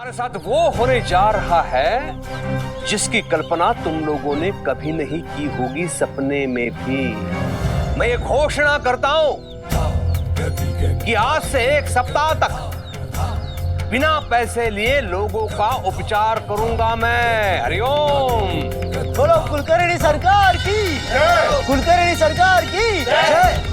हमारे साथ वो होने जा रहा है जिसकी कल्पना तुम लोगों ने कभी नहीं की होगी सपने में भी। मैं ये घोषणा करता हूं कि आज से 1 सप्ताह तक बिना पैसे लिए लोगों का उपचार करूंगा मैं। हरिओम। बोलो कुलकर्णी सरकार की जय। कुलकर्णी सरकार की जय।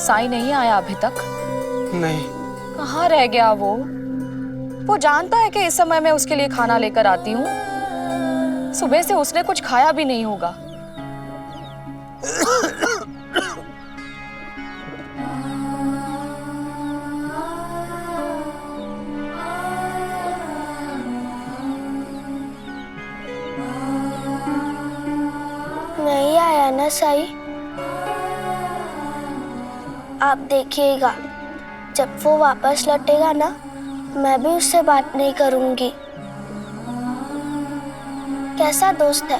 साई नहीं आया अभी तक? नहीं। कहाँ रह गया वो? वो जानता है कि इस समय मैं उसके लिए खाना लेकर आती हूँ। सुबह से उसने कुछ खाया भी नहीं होगा। नहीं आया ना साई? आप देखिएगा, जब वो वापस लौटेगा ना, मैं भी उससे बात नहीं करूंगी। कैसा दोस्त है?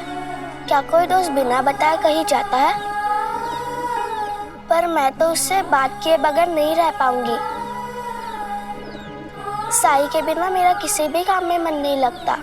क्या कोई दोस्त बिना बताए कहीं जाता है? पर मैं तो उससे बात किए बगैर नहीं रह पाऊंगी। साई के बिना मेरा किसी भी काम में मन नहीं लगता।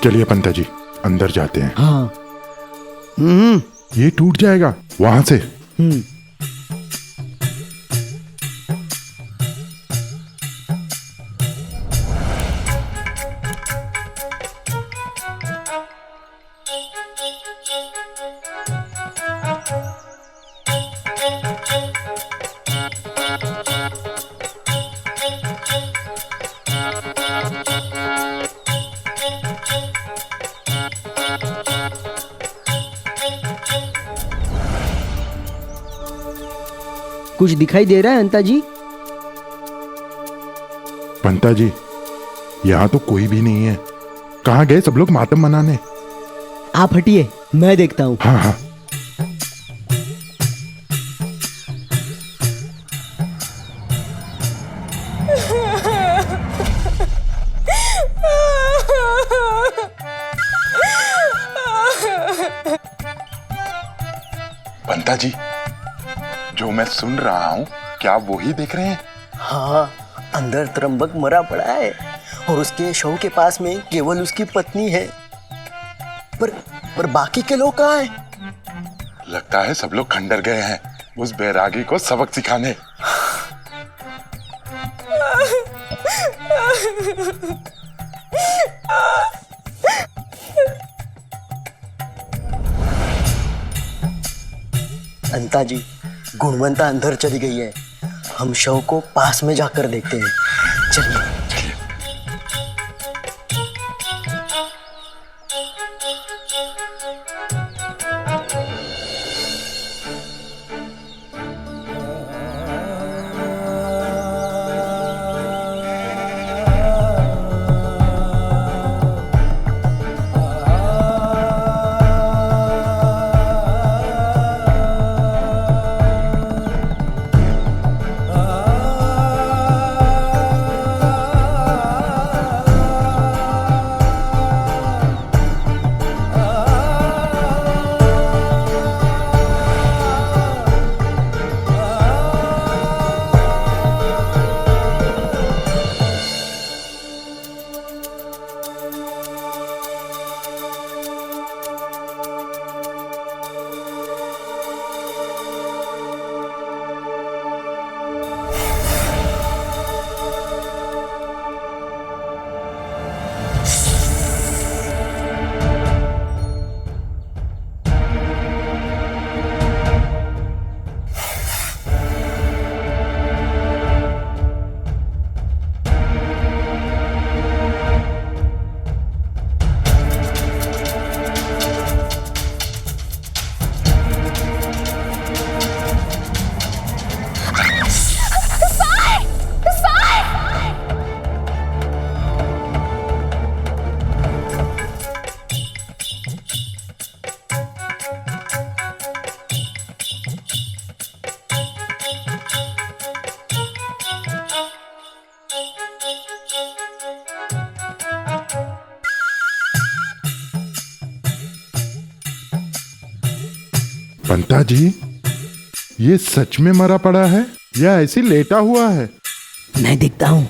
चलिए पंता जी, अंदर जाते हैं। हाँ। ये टूट जाएगा वहां से। कुछ दिखाई दे रहा है अंता जी? पंता जी, यहाँ तो कोई भी नहीं है। कहाँ गए सब लोग मातम मनाने? आप हटिए, मैं देखता हूँ। हाँ हाँ। पंता जी, जो मैं सुन रहा हूँ, क्या आप वही देख रहे हैं? हाँ, अंदर त्रंबक मरा पड़ा है और उसके शव के पास में केवल उसकी पत्नी है। पर बाकी के लोग कहाँ हैं? लगता है सब लोग खंडर गए हैं उस बैरागी को सबक सिखाने। अंता जी, गुणवंता अंदर चली गई है। हम शव को पास में जाकर देखते हैं। चलिए। पंता जी, ये सच में मरा पड़ा है या ऐसे लेटा हुआ है? मैं देखता हूँ।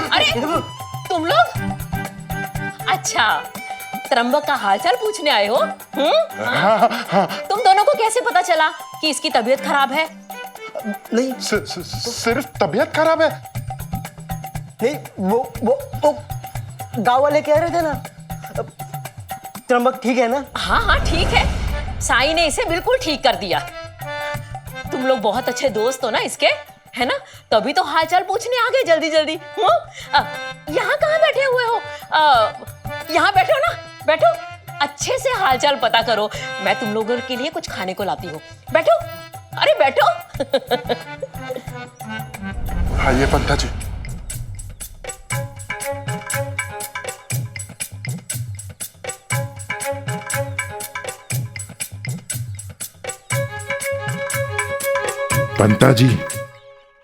अरे तुम लोग, अच्छा त्र्यंबक का हालचाल पूछने आए हो? तुम दोनों को कैसे पता चला कि इसकी तबीयत खराब है? नहीं सिर्फ तबीयत खराब है? नहीं, वो गाँव वाले कह रहे थे ना, त्र्यंबक ठीक है ना? हाँ हाँ ठीक है, साईं ने इसे बिल्कुल ठीक कर दिया। तुम लोग बहुत अच्छे दोस्त हो ना इसके, है ना? तभी तो हालचाल पूछने आ गए जल्दी जल्दी। यहाँ कहाँ बैठे हुए हो? यहाँ बैठो ना, बैठो, अच्छे से हालचाल पता करो। मैं तुम लोगों के लिए कुछ खाने को लाती हूँ। बैठो, अरे बैठो। आइए पंता जी। पंता जी,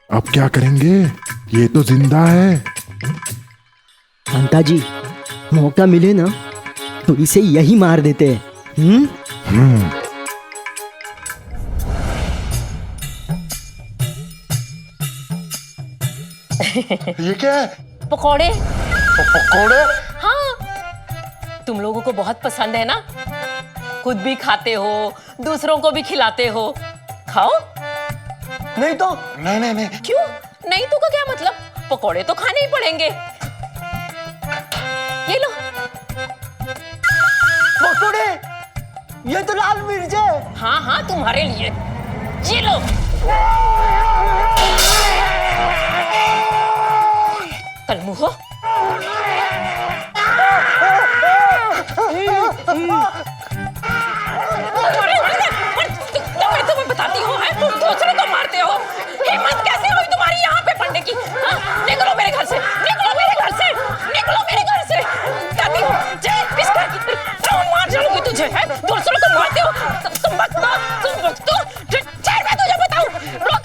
अब क्या करेंगे? ये तो जिंदा है। पंता जी, मौका मिले ना तो इसे यही मार देते हैं। ये क्या है? पकौड़े। पकौड़े? हाँ, तुम लोगों को बहुत पसंद है ना, खुद भी खाते हो, दूसरों को भी खिलाते हो। खाओ। नहीं तो? नहीं। क्यों नहीं तो का क्या मतलब? पकौड़े तो खाने ही पड़ेंगे। ये लो। पकौड़े? ये तो लाल मिर्च है। हाँ हाँ तुम्हारे लिए, ये लो। कलमुहो, मैं तुम्हें बताती हूँ, दूसरों को मारते हो। हिम्मत कैसे हुई तुम्हारी यहाँ पे पढ़ने की? निकलो मेरे घर से, निकलो मेरे घर से, निकलो मेरे घर से। कहती हूँ इस घर की मार डालूंगी तुझे, है? दूसरों को मारते हो तुम। मैं तुझे बताऊँ, रोक।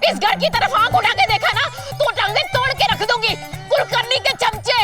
इस घर की तरफ आंख उठा के देखा ना तो टांगे तोड़ के रख दूंगी। कुलकर्णी के चमचे।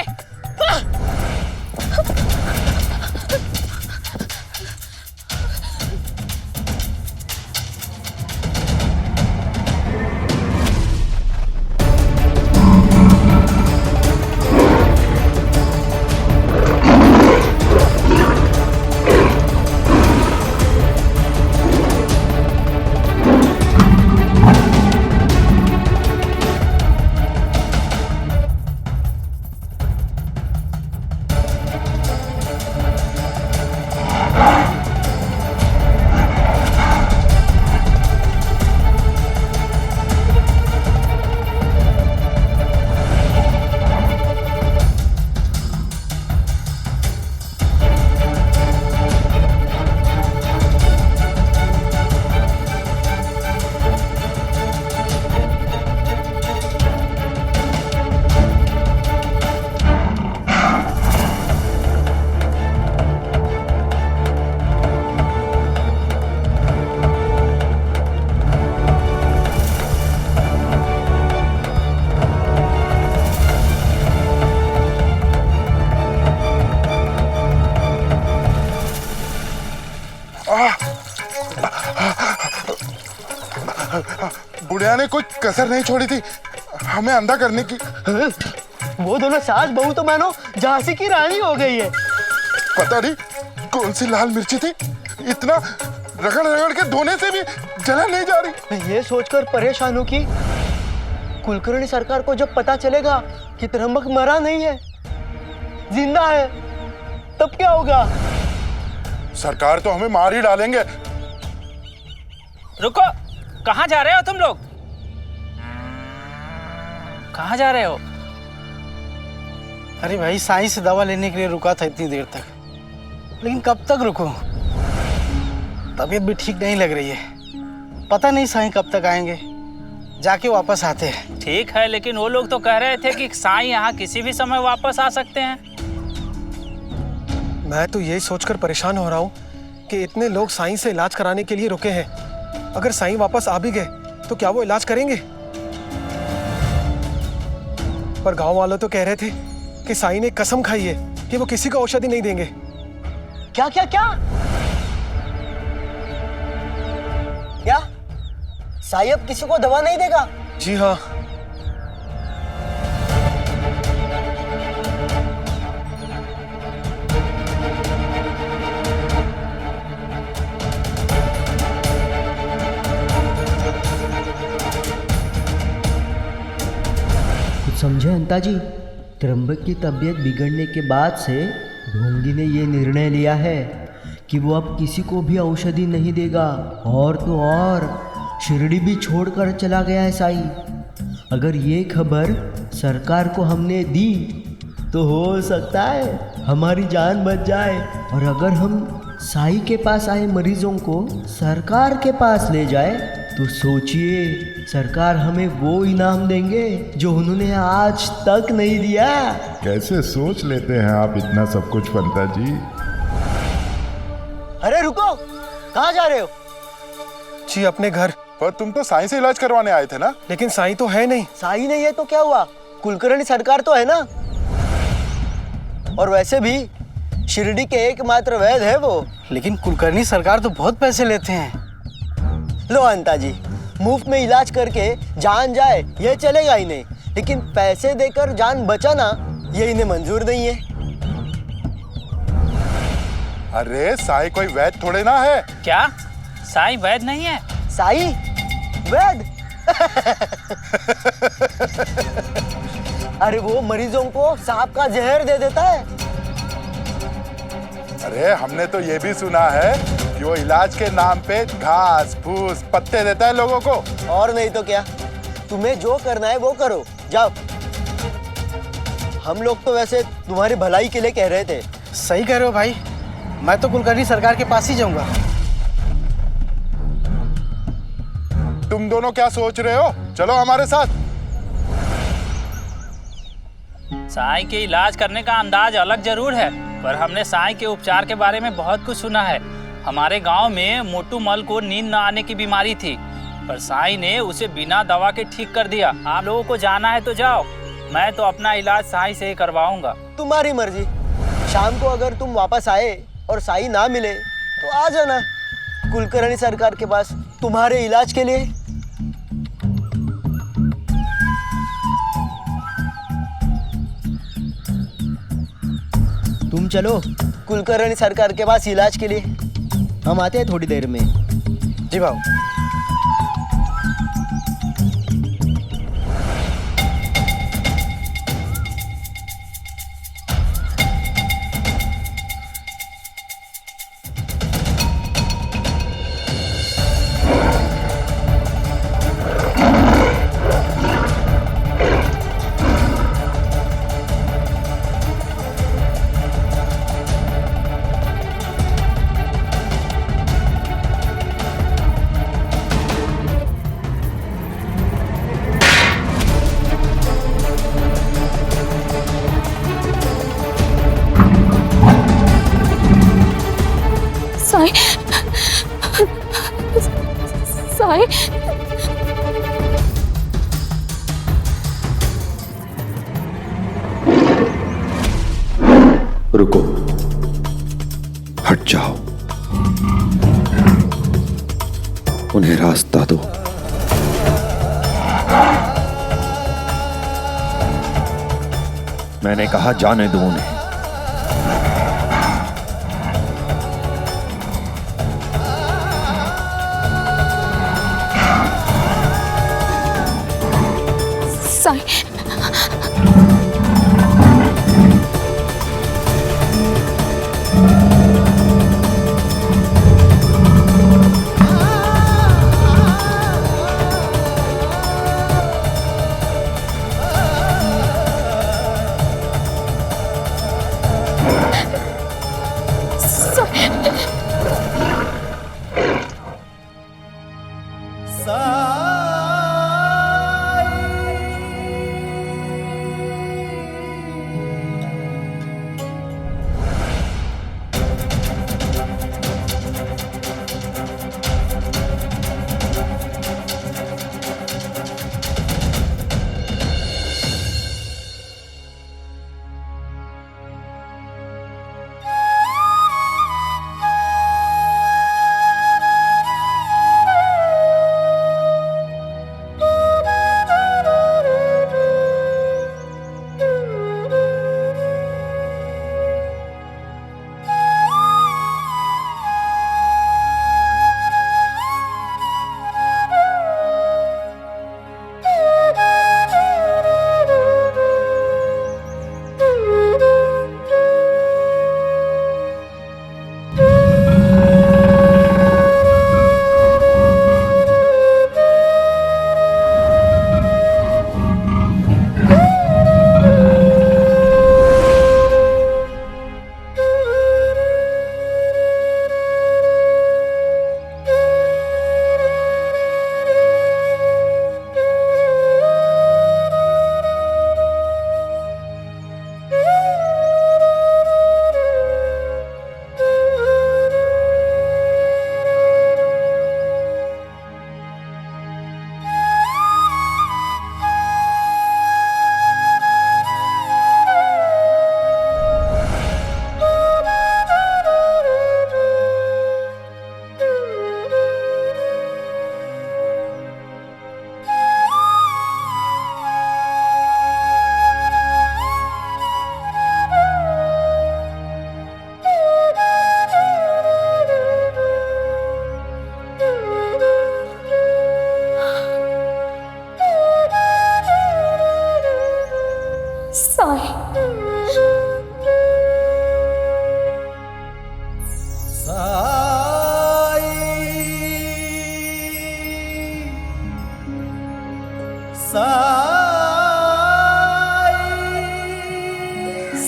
बुढ़िया ने कोई कसर नहीं छोड़ी थी हमें अंधा करने की। वो दोनों सास बहू तो मानो झांसी की रानी हो गई है। पता नहीं कौन सी लाल मिर्ची थी, इतना रगड़ रगड़ के धोने से भी जलन नहीं जा रही। मैं ये सोचकर परेशान हूँ कि कुलकर्णी सरकार को जब पता चलेगा कि त्र्यंबक मरा नहीं है, जिंदा है, तब क्या होगा? सरकार तो हमें मार ही डालेंगे। रुको, कहाँ जा रहे हो तुम लोग? कहाँ जा रहे हो? अरे भाई, साईं से दवा लेने के लिए रुका था इतनी देर तक, लेकिन कब तक रुकूं? तबीयत भी ठीक नहीं लग रही है। पता नहीं साईं कब तक आएंगे, जाके वापस आते हैं। ठीक है, लेकिन वो लोग तो कह रहे थे कि साईं यहाँ किसी भी समय वापस आ सकते हैं। मैं तो यही सोचकर परेशान हो रहा हूँ कि इतने लोग साईं से इलाज कराने के लिए रुके हैं। अगर साईं वापस आ भी गए तो क्या वो इलाज करेंगे? पर गांव वालों तो कह रहे थे कि साईं ने कसम खाई है कि वो किसी को औषधि नहीं देंगे। क्या क्या क्या क्या साईं अब किसी को दवा नहीं देगा? जी हाँ। कुछ समझे अंता जी? त्र्यंबक की तबीयत बिगड़ने के बाद से ढोंगी ने ये निर्णय लिया है कि वो अब किसी को भी औषधि नहीं देगा, और तो और शिरडी भी छोड़कर चला गया है साईं। अगर ये खबर सरकार को हमने दी तो हो सकता है हमारी जान बच जाए, और अगर हम साईं के पास आए मरीजों को सरकार के पास ले जाए तो सोचिए सरकार हमें वो इनाम देंगे जो उन्होंने आज तक नहीं दिया। कैसे सोच लेते हैं आप इतना सब कुछ पंता जी? अरे रुको, कहाँ जा रहे हो? जी अपने घर। पर तुम तो साईं से इलाज करवाने आए थे ना? लेकिन साईं तो है नहीं। साईं नहीं है तो क्या हुआ, कुलकर्णी सरकार तो है ना। और वैसे भी शिरडी के एकमात्र वैद्य है वो। लेकिन कुलकर्णी सरकार तो बहुत पैसे लेते हैं। लो अंता जी, मुफ्त में इलाज करके जान जाए ये चलेगा ही नहीं, लेकिन पैसे देकर जान बचाना ये इन्हें मंजूर नहीं है। अरे साईं कोई वैद्य थोड़े ना है। क्या साईं वैद्य नहीं है? साईं वैद्य? अरे वो मरीजों को सांप का जहर दे देता है। अरे हमने तो ये भी सुना है कि वो इलाज के नाम पे घास फूस पत्ते देता है लोगों को। और नहीं तो क्या, तुम्हें जो करना है वो करो, जाओ। हम लोग तो वैसे तुम्हारी भलाई के लिए कह रहे थे। सही कह रहे हो भाई, मैं तो कुलकर्णी सरकार के पास ही जाऊंगा। तुम दोनों क्या सोच रहे हो? चलो हमारे साथ। साईं के इलाज करने का अंदाज अलग जरूर है, पर हमने साईं के उपचार के बारे में बहुत कुछ सुना है। हमारे गांव में मोटू मल को नींद न आने की बीमारी थी, पर साईं ने उसे बिना दवा के ठीक कर दिया। आप लोगों को जाना है तो जाओ, मैं तो अपना इलाज साईं से ही करवाऊंगा। तुम्हारी मर्जी। शाम को अगर तुम वापस आए और साईं ना मिले तो आ जाना कुलकर्णी सरकार के पास तुम्हारे इलाज के लिए। तुम चलो कुलकर्णी सरकार के पास इलाज के लिए, हम आते हैं थोड़ी देर में। जी बाबू। साईं, साईं, रुको, हट जाओ, उन्हें रास्ता दो। मैंने कहा जाने दो उन्हें। साईं,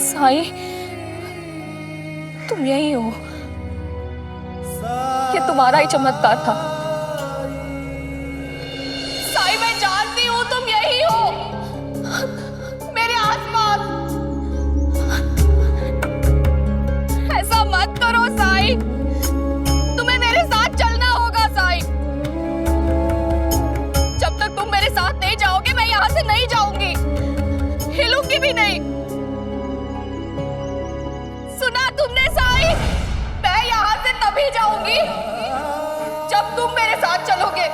साई, तुम यही हो। ये तुम्हारा ही चमत्कार था। साई, मैं जानती हूँ तुम यही हो, मेरे आसपास। ऐसा मत करो साई, तुम्हें मेरे साथ चलना होगा साई। जब तक तुम मेरे साथ नहीं जाओगे मैं यहाँ से नहीं जाऊंगी, हिलूंगी भी नहीं। सुना तुमने साई? मैं यहाँ से तभी जाऊंगी जब तुम मेरे साथ चलोगे।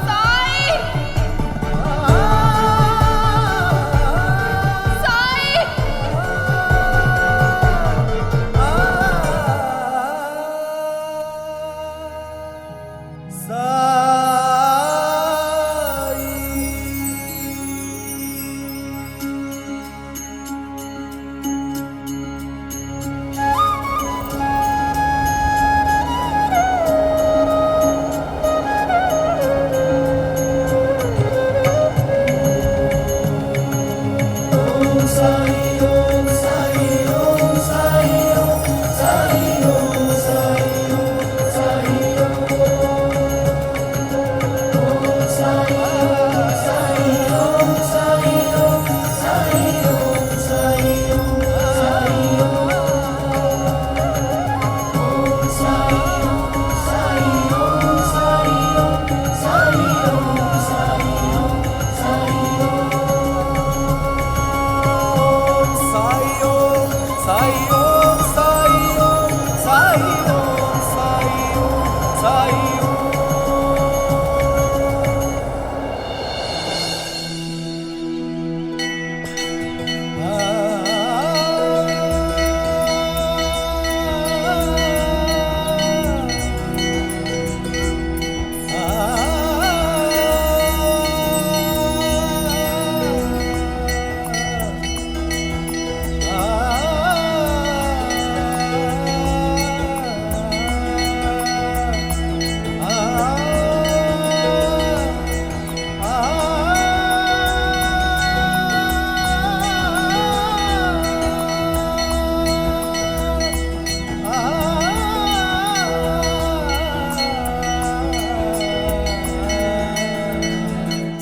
साई! साई!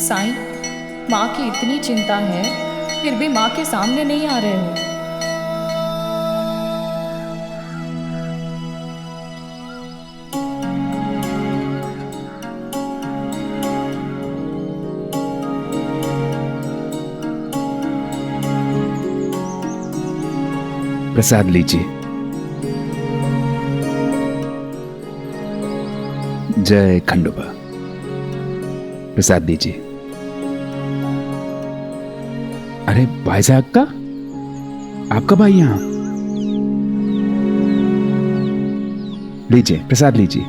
साईं, माँ की इतनी चिंता है फिर भी माँ के सामने नहीं आ रहे हो। प्रसाद लीजिए। जय खंडोबा। प्रसाद दीजिए। अरे भाई साहब का, आपका भाई यहाँ? लीजिए प्रसाद लीजिए।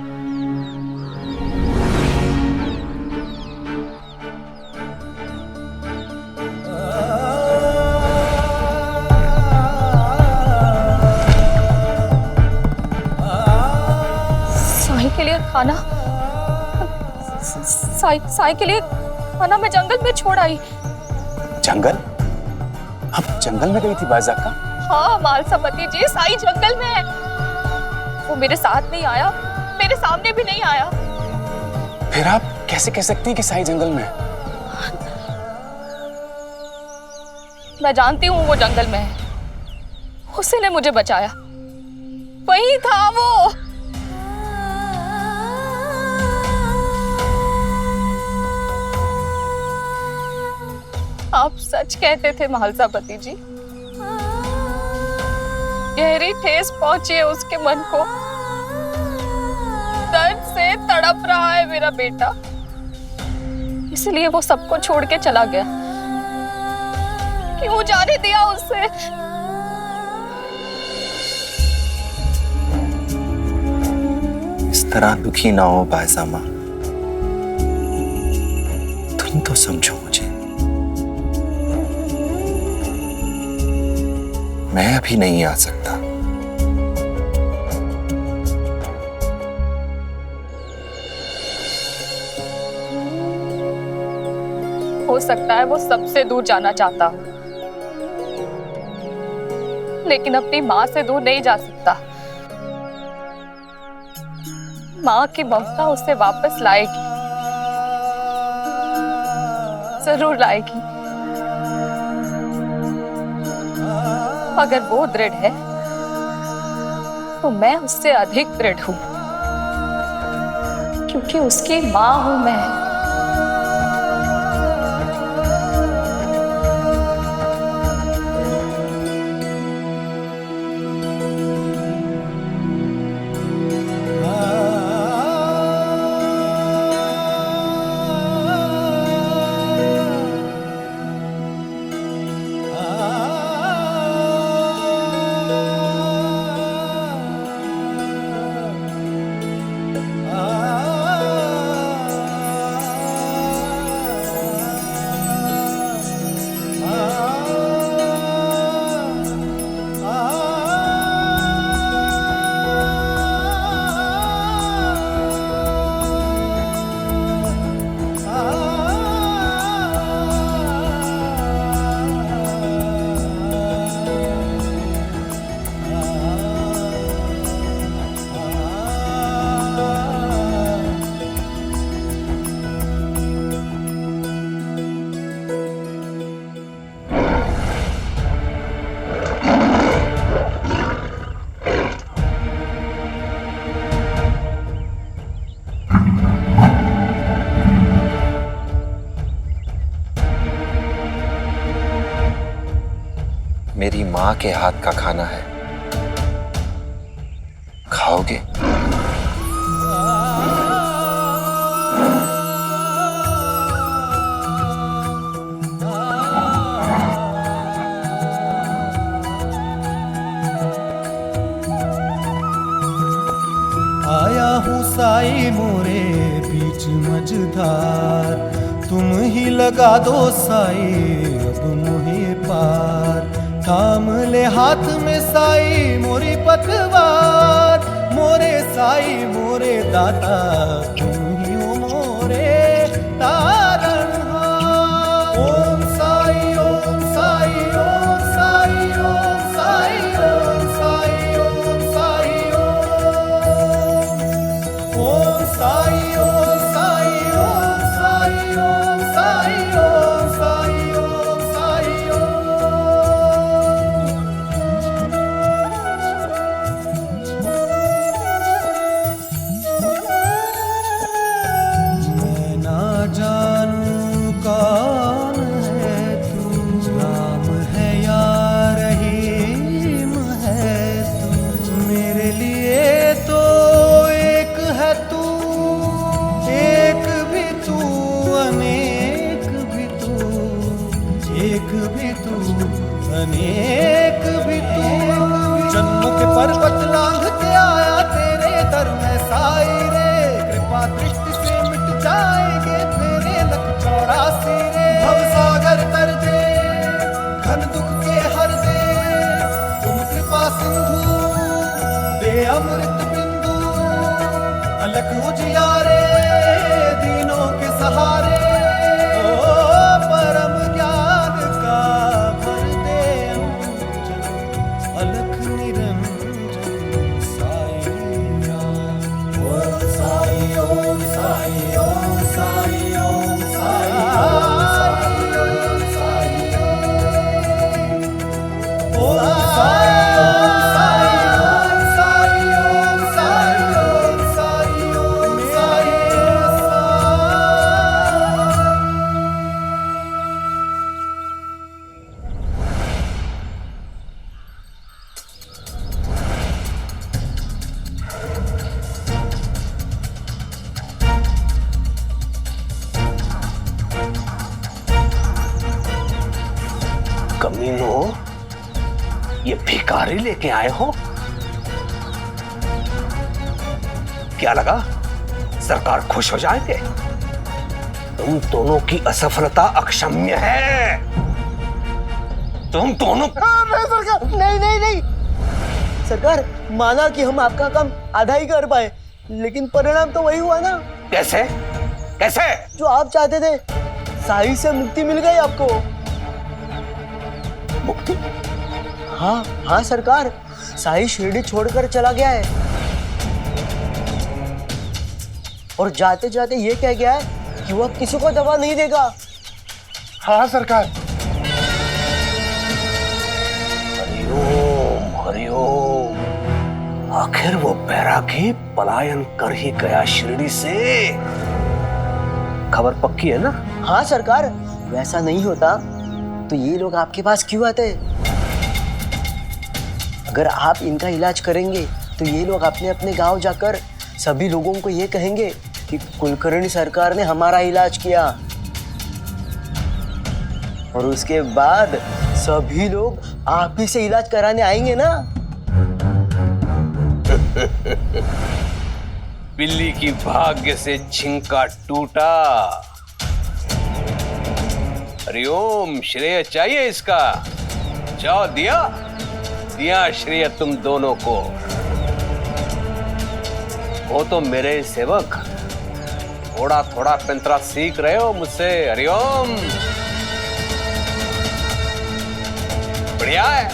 साई के लिए खाना, साई के लिए खाना मैं जंगल में छोड़ आई। जंगल? आप जंगल में गई थी बाजा का? हाँ मालसापति जी, साई जंगल में है। वो मेरे साथ नहीं आया, मेरे सामने भी नहीं आया। फिर आप कैसे कह सकती हैं कि साई जंगल में? मैं जानती हूँ वो जंगल में है, उसी ने मुझे बचाया, वही था वो। आप सच कहते थे महालसापति जी। गहरी ठेस पहुंची है उसके मन को, दर्द से तड़प रहा है मेरा बेटा, इसलिए वो सबको छोड़ के चला गया। क्यों जाने दिया उसे? इस तरह दुखी ना हो बायसामा, तुम तो समझो मुझे। मैं अभी नहीं आ सकता। हो सकता है वो सबसे दूर जाना चाहता हो, लेकिन अपनी माँ से दूर नहीं जा सकता। माँ की ममता उसे वापस लाएगी, जरूर लाएगी। अगर वो दृढ़ है तो मैं उससे अधिक दृढ़ हूं, क्योंकि उसकी माँ हूं मैं। मेरी माँ के हाथ का खाना है, खाओगे? आया हूँ साई मोरे बीच मझधार, तुम ही लगा दो साई अब मुहे पार। थाम ले हाथ में साई मोरी पतवार, मोरे साई मोरे दाता तुम ही हो मोरे तारणहार। ओम साई ओम साई ओम साई ओम साई ओम साई ओम साई ओम साई ओम साई ओम साई ओम साई ओम साई ओम साई मैं ना जानूं कौन है तू, राम है या रहीम है तू, मेरे लिए तो एक है तू, एक भी तू अनेक भी तू, एक भी तू अनेक भी तू। जन्म के पर्वत लांघ के आया तेरे दर में साई रे, कृपा दृष्टि से मिट जाएंगे तेरे लख 84 रे। भवसागर तर दे घन दुख के हर दे, तुम कृपा सिंधु दे अमृत बिंदु, अलख उजियारे दीनों के सहारे। ओ परम ज्ञान का भर दे अंजन, अलख निरंजन साई राम। ओम साई ओम साई ओम साई ओम साई ओम साई ओम साई ओम साई ओम साई ओम साई ओम साई ओम कमीनो, ये भिखारी लेके आए हो? क्या लगा सरकार खुश हो जाएंगे? तुम दोनों की असफलता अक्षम्य है। तुम दोनों नहीं सरकार, नहीं नहीं नहीं सरकार, माना कि हम आपका काम आधा ही कर पाए, लेकिन परिणाम तो वही हुआ ना। कैसे कैसे? जो आप चाहते थे, साई से मुक्ति मिल गई आपको। मुक्ति? हाँ हाँ सरकार, साई शिरडी छोड़कर चला गया है और जाते जाते ये कह गया है कि वो अब किसी को दवा नहीं देगा। हाँ सरकार। हरिओम हरिओम, आखिर वो बैरागी पलायन कर ही गया शिरडी से। खबर पक्की है ना? हाँ सरकार, वैसा नहीं होता तो ये लोग आपके पास क्यों आते? अगर आप इनका इलाज करेंगे तो ये लोग अपने अपने गांव जाकर सभी लोगों को ये कहेंगे कि कुलकर्णी सरकार ने हमारा इलाज किया, और उसके बाद सभी लोग आप ही से इलाज कराने आएंगे ना। बिल्ली की भाग्य से छिंका टूटा। हरिओम, श्रेय चाहिए इसका? जाओ, दिया दिया श्रेय तुम दोनों को। वो तो मेरे सेवक, थोड़ा थोड़ा पेंतरा सीख रहे हो मुझसे। हरिओम, बढ़िया है।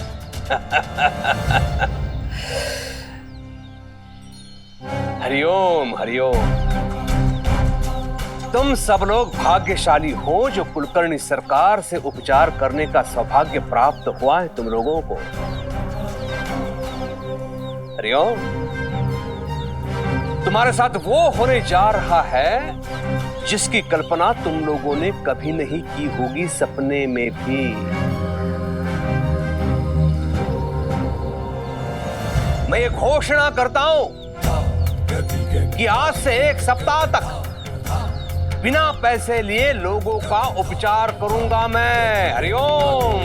हरिओम हरिओम, तुम सब लोग भाग्यशाली हो जो कुलकर्णी सरकार से उपचार करने का सौभाग्य प्राप्त हुआ है तुम लोगों को। हरिओम, तुम्हारे साथ वो होने जा रहा है जिसकी कल्पना तुम लोगों ने कभी नहीं की होगी सपने में भी। मैं ये घोषणा करता हूं कि आज से 1 सप्ताह तक बिना पैसे लिए लोगों का उपचार करूंगा मैं। हरिओम।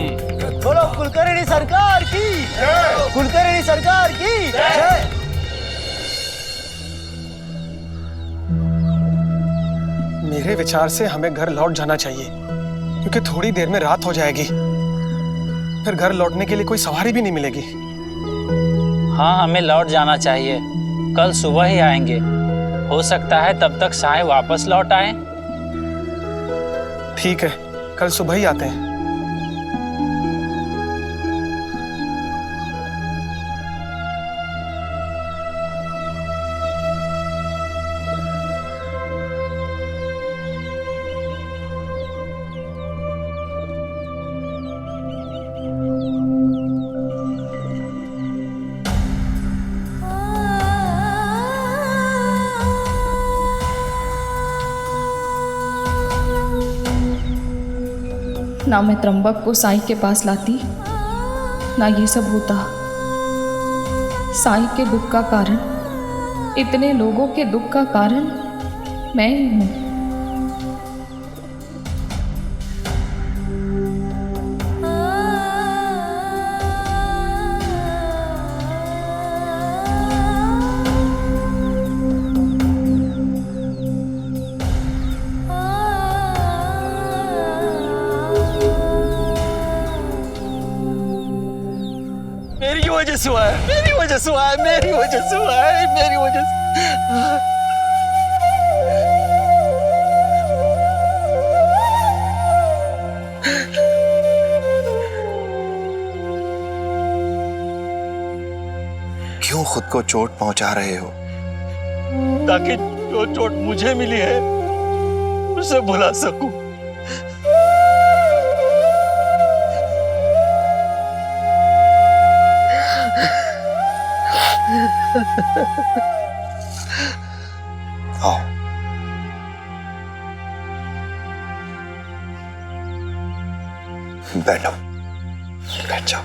बोलो कुलकर्णी सरकार की जय, कुलकर्णी सरकार की जय। मेरे विचार से हमें घर लौट जाना चाहिए, क्योंकि थोड़ी देर में रात हो जाएगी, फिर घर लौटने के लिए कोई सवारी भी नहीं मिलेगी। हाँ, हमें लौट जाना चाहिए। कल सुबह ही आएंगे। हो सकता है तब तक साई वापस लौट आए। ठीक है, कल सुबह ही आते हैं। ना मैं त्र्यंबक को साईं के पास लाती, ना ये सब होता। साईं के दुख का कारण, इतने लोगों के दुख का कारण मैं ही हूँ। मेरी वजह से हुआ है, मेरी वजह से हुआ है, मेरी वजह से हुआ है, मेरी वजह से। क्यों खुद को चोट पहुंचा रहे हो? ताकि जो चोट मुझे मिली है उसे भुला सकूं। आओ, बैठो, बैठ जाओ।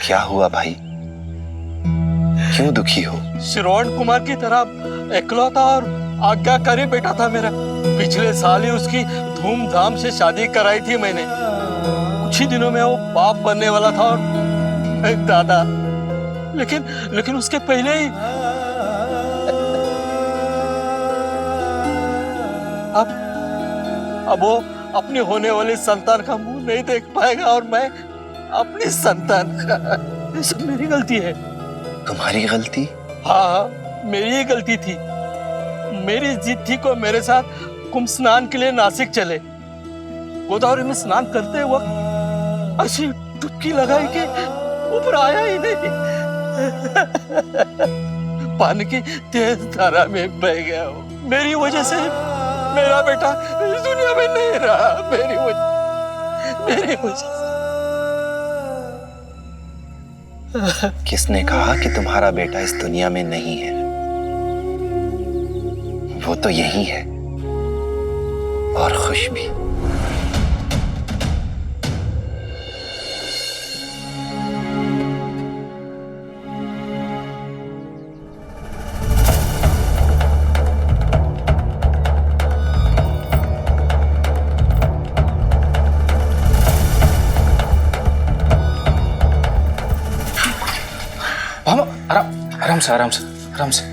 क्या हुआ भाई, क्यों दुखी हो? श्रवण कुमार की तरह इकलौता और आज्ञाकारी बेटा था मेरा। पिछले साल ही उसकी धूमधाम से शादी कराई थी मैंने। कुछ ही दिनों में वो बाप बनने वाला था और एक दादा। लेकिन उसके पहले ही अब वो अपनी होने वाली संतान का मुंह नहीं देख पाएगा और मैं अपनी संतान का। ये सब मेरी गलती है। तुम्हारी गलती? हाँ, मेरी ही गलती थी। मेरी जिद थी को मेरे साथ कुंभ स्नान के लिए नासिक चले। गोदावरी में स्नान करते वक्त ऐसी डुबकी लगाई कि ऊपर आया ही नहीं। पानी की तेज धारा में बह गया हो। मेरी वजह से मेरा बेटा इस दुनिया में नहीं रहा। मेरी वजह से। किसने कहा कि तुम्हारा बेटा इस दुनिया में नहीं है? वो तो यही है, और खुश भी। आराम से आराम से आराम से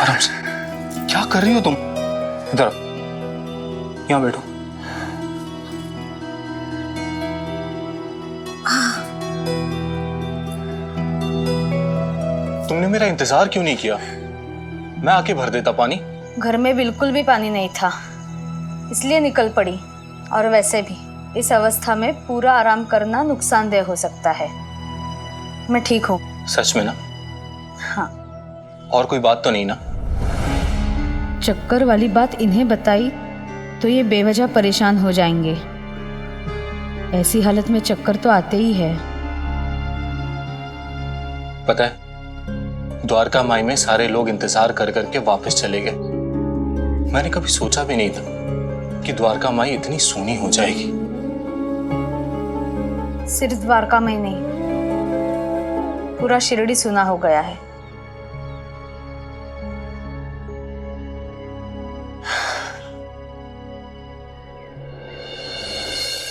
आराम से। क्या कर रही हो तुम? इधर यहाँ बैठो। तुमने मेरा इंतजार क्यों नहीं किया? मैं आके भर देता पानी। घर में बिल्कुल भी पानी नहीं था, इसलिए निकल पड़ी। और वैसे भी इस अवस्था में पूरा आराम करना नुकसानदेह हो सकता है। मैं ठीक हूँ। सच में ना? हाँ। और कोई बात तो नहीं ना? चक्कर वाली बात इन्हें बताई तो ये बेवजह परेशान हो जाएंगे। ऐसी हालत में चक्कर तो आते ही है। पता है, द्वारका माई में सारे लोग इंतजार कर करके वापस चले गए। मैंने कभी सोचा भी नहीं था कि द्वारका माई इतनी सोनी हो जाएगी। सिर्फ द्वारका में नहीं, पूरा शिरडी सुना हो गया है।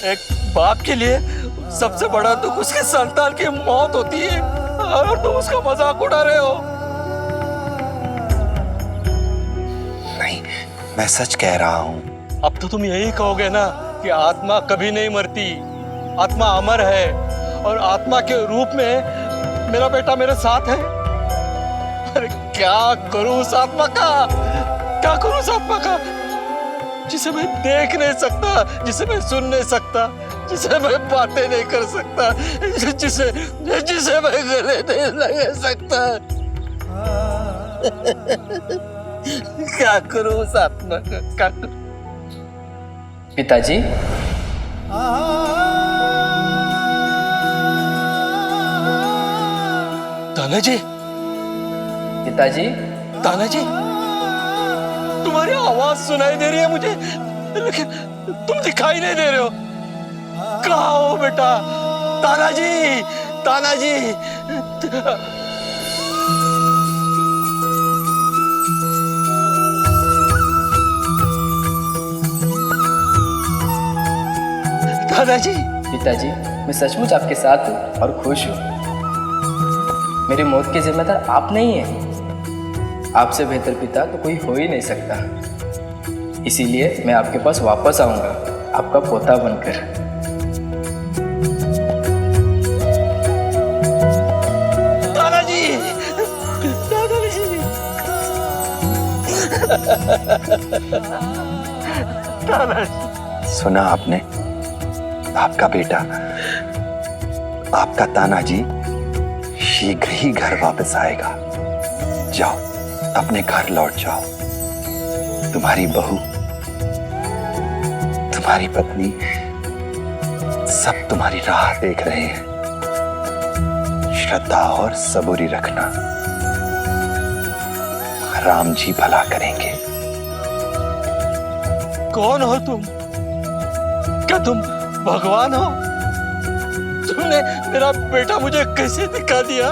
एक बाप के लिए सबसे बड़ा दुख उसके संतान की मौत होती है, और तुम उसका मजाक उड़ा रहे हो। नहीं, मैं सच कह रहा हूं। अब तो तुम यही कहोगे ना कि आत्मा कभी नहीं मरती, आत्मा अमर है, और आत्मा के रूप में मेरा बेटा मेरे साथ है। अरे क्या करूं उस आत्मा का? क्या करूं उस आत्मा का जिसे मैं देख नहीं सकता, जिसे मैं सुन नहीं सकता, जिसे मैं बातें नहीं कर सकता, जिसे मैं गले नहीं लगा सकता। क्या करूं उस आत्मा का? क्या करूं? पिताजी, तानाजी, पिताजी, तानाजी, तुम्हारी आवाज सुनाई दे रही है मुझे, लेकिन तुम दिखाई नहीं दे रहे हो। कहाँ हो बेटा? तानाजी, तानाजी। तानाजी। पिताजी, मैं सचमुच आपके साथ हूँ और खुश हूँ। मेरी मौत के जिम्मेदार आप नहीं हैं। आपसे बेहतर पिता तो कोई हो ही नहीं सकता। इसीलिए मैं आपके पास वापस आऊंगा, आपका पोता बनकर। तानाजी, तानाजी। सुना आपने? आपका बेटा, आपका तानाजी शीघ्र ही घर वापस आएगा। जाओ, अपने घर लौट जाओ। तुम्हारी बहू, तुम्हारी पत्नी सब तुम्हारी राह देख रहे हैं। श्रद्धा और सबूरी रखना, राम जी भला करेंगे। कौन हो तुम? क्या तुम भगवान हो? तुमने मेरा बेटा मुझे कैसे दिखा दिया?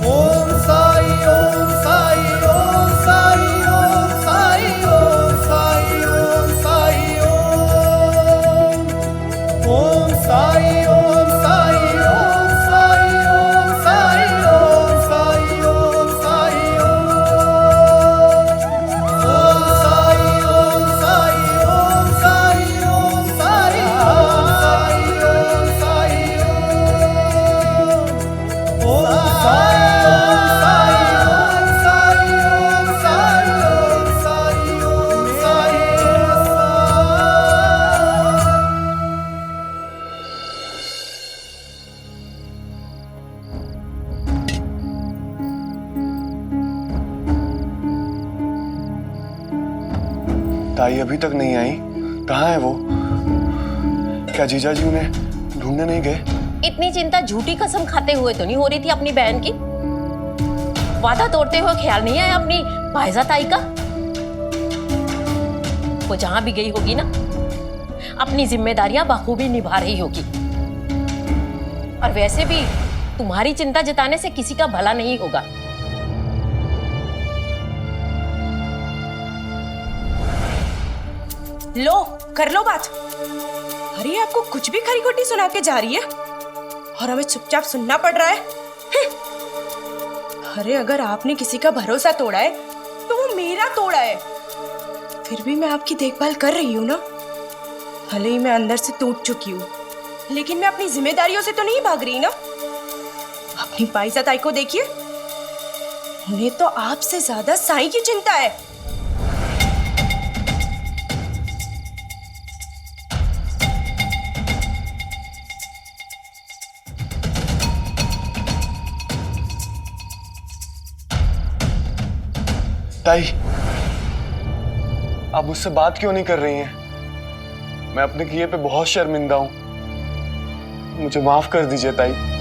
ओम साई, ओम साई, ओम साई, ओम साई, ओम साई, ओम साई, ओम साई, ओम साई, ओम साई, ओम साई, ओम साई, ओम साई, ओम ताई अभी तक नहीं आई, कहाँ है वो? क्या जीजा जी उन्हें ढूंढने नहीं गए? इतनी चिंता झूठी कसम खाते हुए तो नहीं हो रही थी अपनी बहन की? वादा तोड़ते हुए ख्याल नहीं आया अपनी भाईजा ताई का? वो जहां भी गई होगी ना, अपनी जिम्मेदारियां बखूबी निभा रही होगी। और वैसे भी तुम्हारी चिंता जताने से किसी का भला नहीं होगा। लो कर लो बात। अरे आपको कुछ भी खरी खोटी सुना के जा रही है और हमें चुपचाप सुनना पड़ रहा है। अरे अगर आपने किसी का भरोसा तोड़ा है तो वो मेरा तोड़ा है। फिर भी मैं आपकी देखभाल कर रही हूँ ना। भले ही मैं अंदर से टूट चुकी हूँ, लेकिन मैं अपनी जिम्मेदारियों से तो नहीं भाग रही ना। अपनी पाईसा ताई को देखिए, उन्हें तो आपसे ज्यादा साईं की चिंता है। ताई, आप मुझसे बात क्यों नहीं कर रही हैं? मैं अपने किए पे बहुत शर्मिंदा हूं, मुझे माफ कर दीजिए ताई।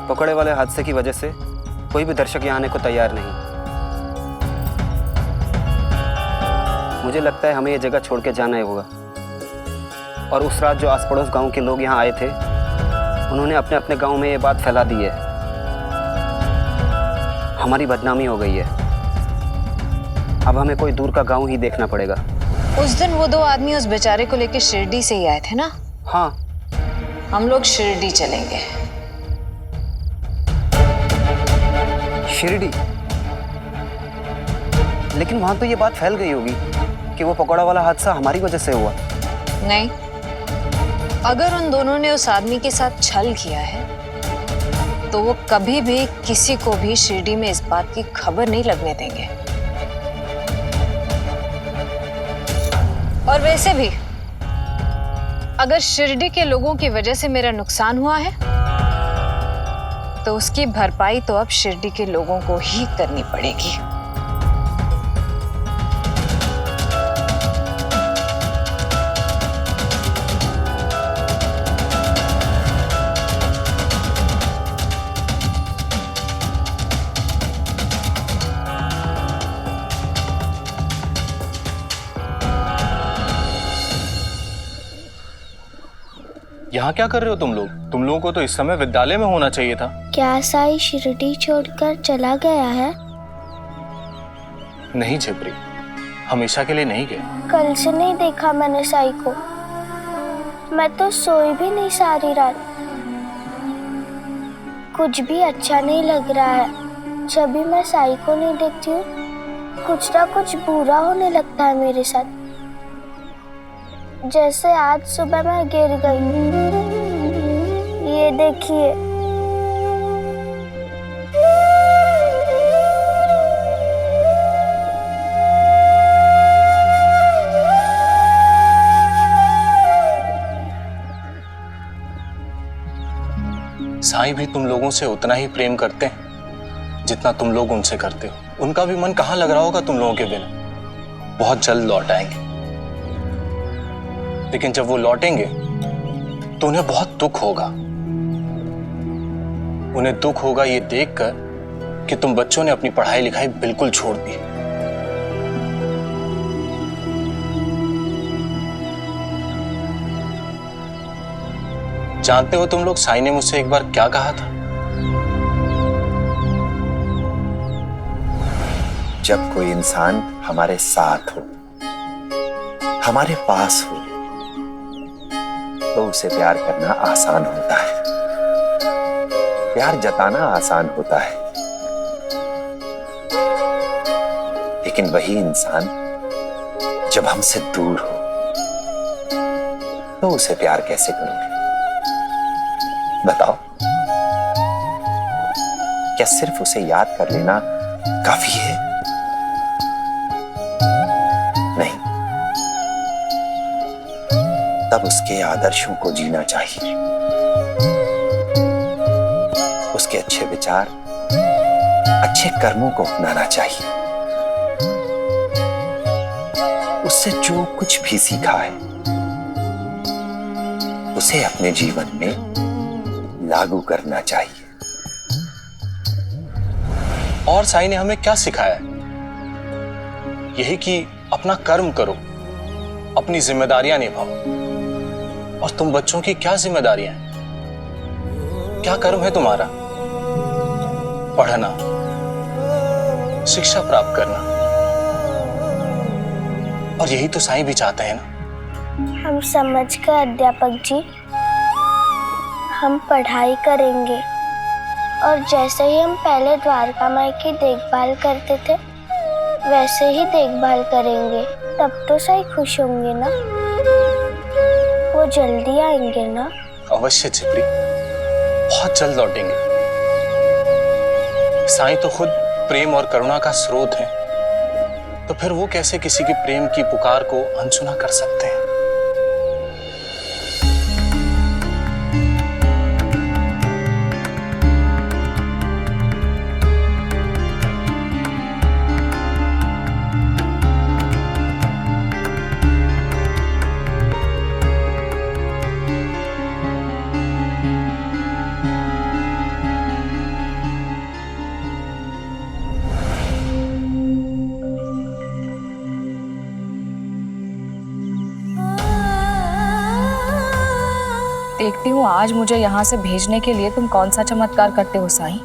पकड़े वाले हादसे की वजह से कोई भी दर्शक यहाँ आने को तैयार नहीं। मुझे लगता है हमें ये जगह छोड़ के जाना ही होगा। और उस रात जो आस पड़ोस गांव के लोग यहाँ आए थे, उन्होंने अपने अपने गांव में ये बात फैला दी है। हमारी बदनामी हो गई है। अब हमें कोई दूर का गांव ही देखना पड़ेगा। उस दिन वो दो आदमी उस बेचारे को लेकर शिरडी से ही आए थे ना? हाँ, हम लोग शिरडी चलेंगे। शिरडी? लेकिन वहां तो ये बात फैल गई होगी कि वो पकौड़ा वाला हादसा हमारी वजह से हुआ। नहीं, अगर उन दोनों ने उस आदमी के साथ छल किया है तो वो कभी भी किसी को भी शिरडी में इस बात की खबर नहीं लगने देंगे। और वैसे भी अगर शिरडी के लोगों की वजह से मेरा नुकसान हुआ है तो उसकी भरपाई तो अब शिरडी के लोगों को ही करनी पड़ेगी। यहाँ क्या कर रहे हो तुम लोग? तुम लोगों को तो इस समय विद्यालय में होना चाहिए था। क्या साईं शिरडी छोड़कर चला गया है? नहीं झिपरी, हमेशा के लिए नहीं गए। कल से नहीं देखा मैंने साईं को। मैं तो सोई भी नहीं सारी रात। कुछ भी अच्छा नहीं लग रहा है। जब भी मैं साईं को नहीं देखती हूँ, कुछ ना कुछ बुरा होने लगता है मेरे साथ। जैसे आज सुबह मैं गिर गई। ये देखिए। साईं भी तुम लोगों से उतना ही प्रेम करते हैं जितना तुम लोग उनसे करते हो। उनका भी मन कहाँ लग रहा होगा तुम लोगों के बिना। बहुत जल्द लौट आएंगे, लेकिन जब वो लौटेंगे तो उन्हें बहुत दुख होगा। उन्हें दुख होगा ये देखकर कि तुम बच्चों ने अपनी पढ़ाई लिखाई बिल्कुल छोड़ दी। जानते हो तुम लोग, साईं ने मुझसे एक बार क्या कहा था? जब कोई इंसान हमारे साथ हो, हमारे पास हो, तो उसे प्यार करना आसान होता है, प्यार जताना आसान होता है। लेकिन वही इंसान जब हमसे दूर हो तो उसे प्यार कैसे करोगे? बताओ, क्या सिर्फ उसे याद कर लेना काफी है? नहीं, तब उसके आदर्शों को जीना चाहिए, उसके अच्छे विचार, अच्छे कर्मों को अपनाना चाहिए, उससे जो कुछ भी सीखा है उसे अपने जीवन में लागू करना चाहिए। और साईं ने हमें क्या सिखाया है? यही कि अपना कर्म करो, अपनी जिम्मेदारियां निभाओ। और तुम बच्चों की क्या जिम्मेदारियां हैं? क्या कर्म है तुम्हारा? पढ़ना, शिक्षा प्राप्त करना। और यही तो साईं भी चाहते हैं ना। हम समझ गए अध्यापक जी, हम पढ़ाई करेंगे और जैसे ही हम पहले द्वारका माई की देखभाल करते थे वैसे ही देखभाल करेंगे। तब तो साईं खुश होंगे ना, वो जल्दी आएंगे ना? अवश्य छिपरी, बहुत जल्द लौटेंगे। साईं तो खुद प्रेम और करुणा का स्रोत है, तो फिर वो कैसे किसी की प्रेम की पुकार को अनसुना कर सकते हैं? देखती हूँ आज मुझे यहाँ से भेजने के लिए तुम कौन सा चमत्कार करते हो साईं।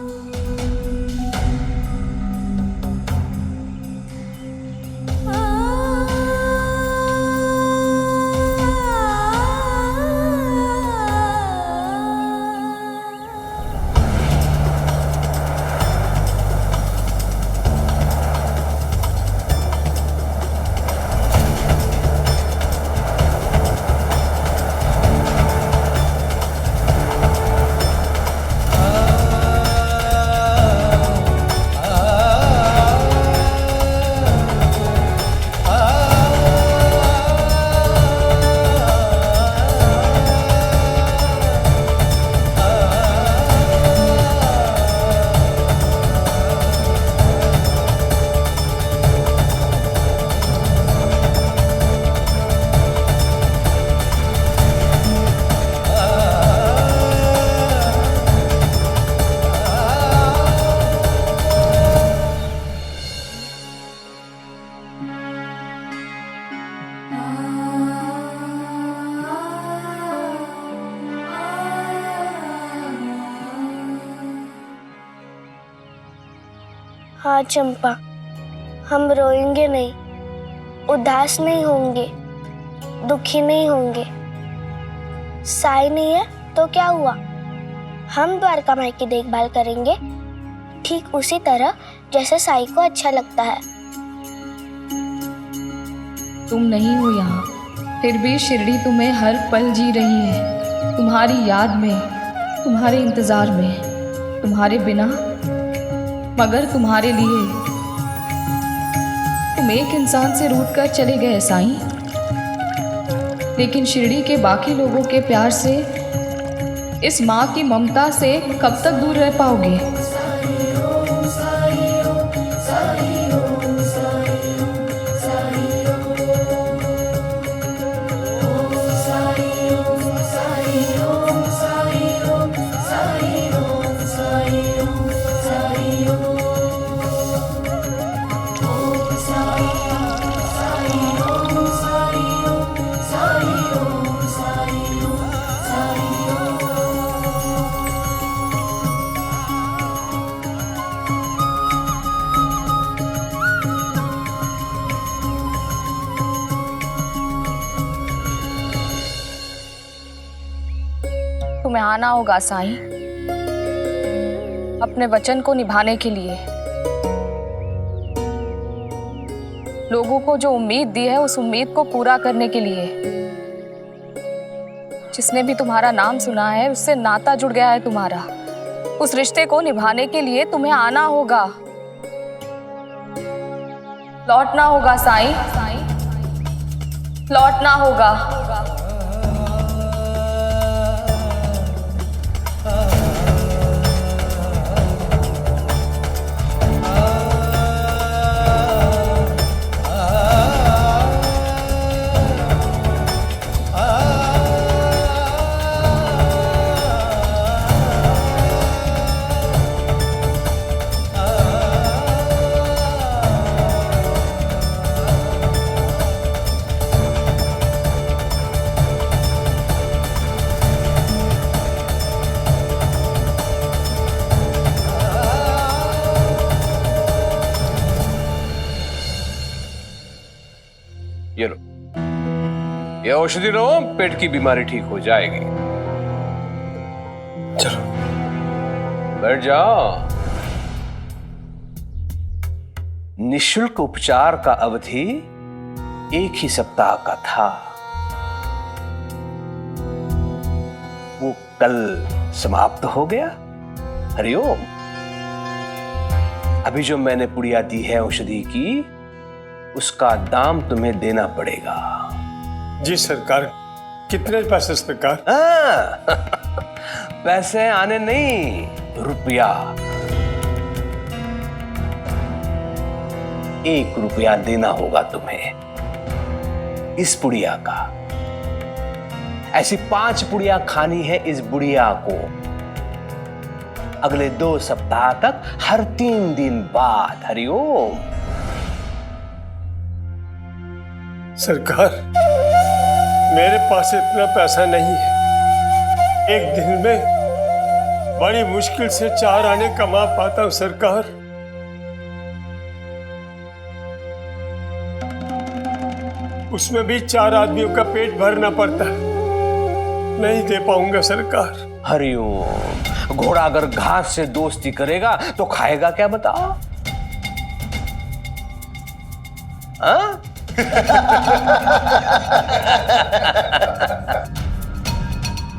हाँ चंपा, हम रोएंगे नहीं, उदास नहीं होंगे, दुखी नहीं होंगे। साई नहीं है तो क्या हुआ, हम द्वारका माई की देखभाल करेंगे ठीक उसी तरह जैसे साई को अच्छा लगता है। तुम नहीं हो यहाँ, फिर भी शिरडी तुम्हें हर पल जी रही है, तुम्हारी याद में, तुम्हारे इंतजार में, तुम्हारे बिना, मगर तुम्हारे लिए। तुम एक इंसान से रूठ कर चले गए साईं, लेकिन शिरडी के बाकी लोगों के प्यार से, इस माँ की ममता से कब तक दूर रह पाओगे? तुम्हें आना होगा साईं, अपने वचन को निभाने के लिए। लोगों को जो उम्मीद दी है उस उम्मीद को पूरा करने के लिए। जिसने भी तुम्हारा नाम सुना है उससे नाता जुड़ गया है तुम्हारा। उस रिश्ते को निभाने के लिए तुम्हें आना होगा, लौटना होगा साईं, लौटना होगा। ये लो, ये औषधि लो, पेट की बीमारी ठीक हो जाएगी। चलो बैठ जाओ। निःशुल्क उपचार का अवधि 1 ही सप्ताह का था। वो कल समाप्त हो गया। हरिओम। अभी जो मैंने पुड़िया दी है औषधि की, उसका दाम तुम्हें देना पड़ेगा। जी सरकार। कितने पैसे सरकार? पैसे आने नहीं, रुपया। 1 रुपया देना होगा तुम्हें इस पुड़िया का। ऐसी 5 पुड़िया खानी है इस बुढ़िया को अगले 2 सप्ताह तक, हर 3 दिन बाद। हरिओम। सरकार, मेरे पास इतना पैसा नहीं है। एक दिन में बड़ी मुश्किल से 4 आने कमा पाता हूं सरकार। उसमें भी 4 आदमियों का पेट भरना पड़ता है। नहीं दे पाऊंगा सरकार। हरिओम। घोड़ा अगर घास से दोस्ती करेगा तो खाएगा क्या बताओ? हाँ?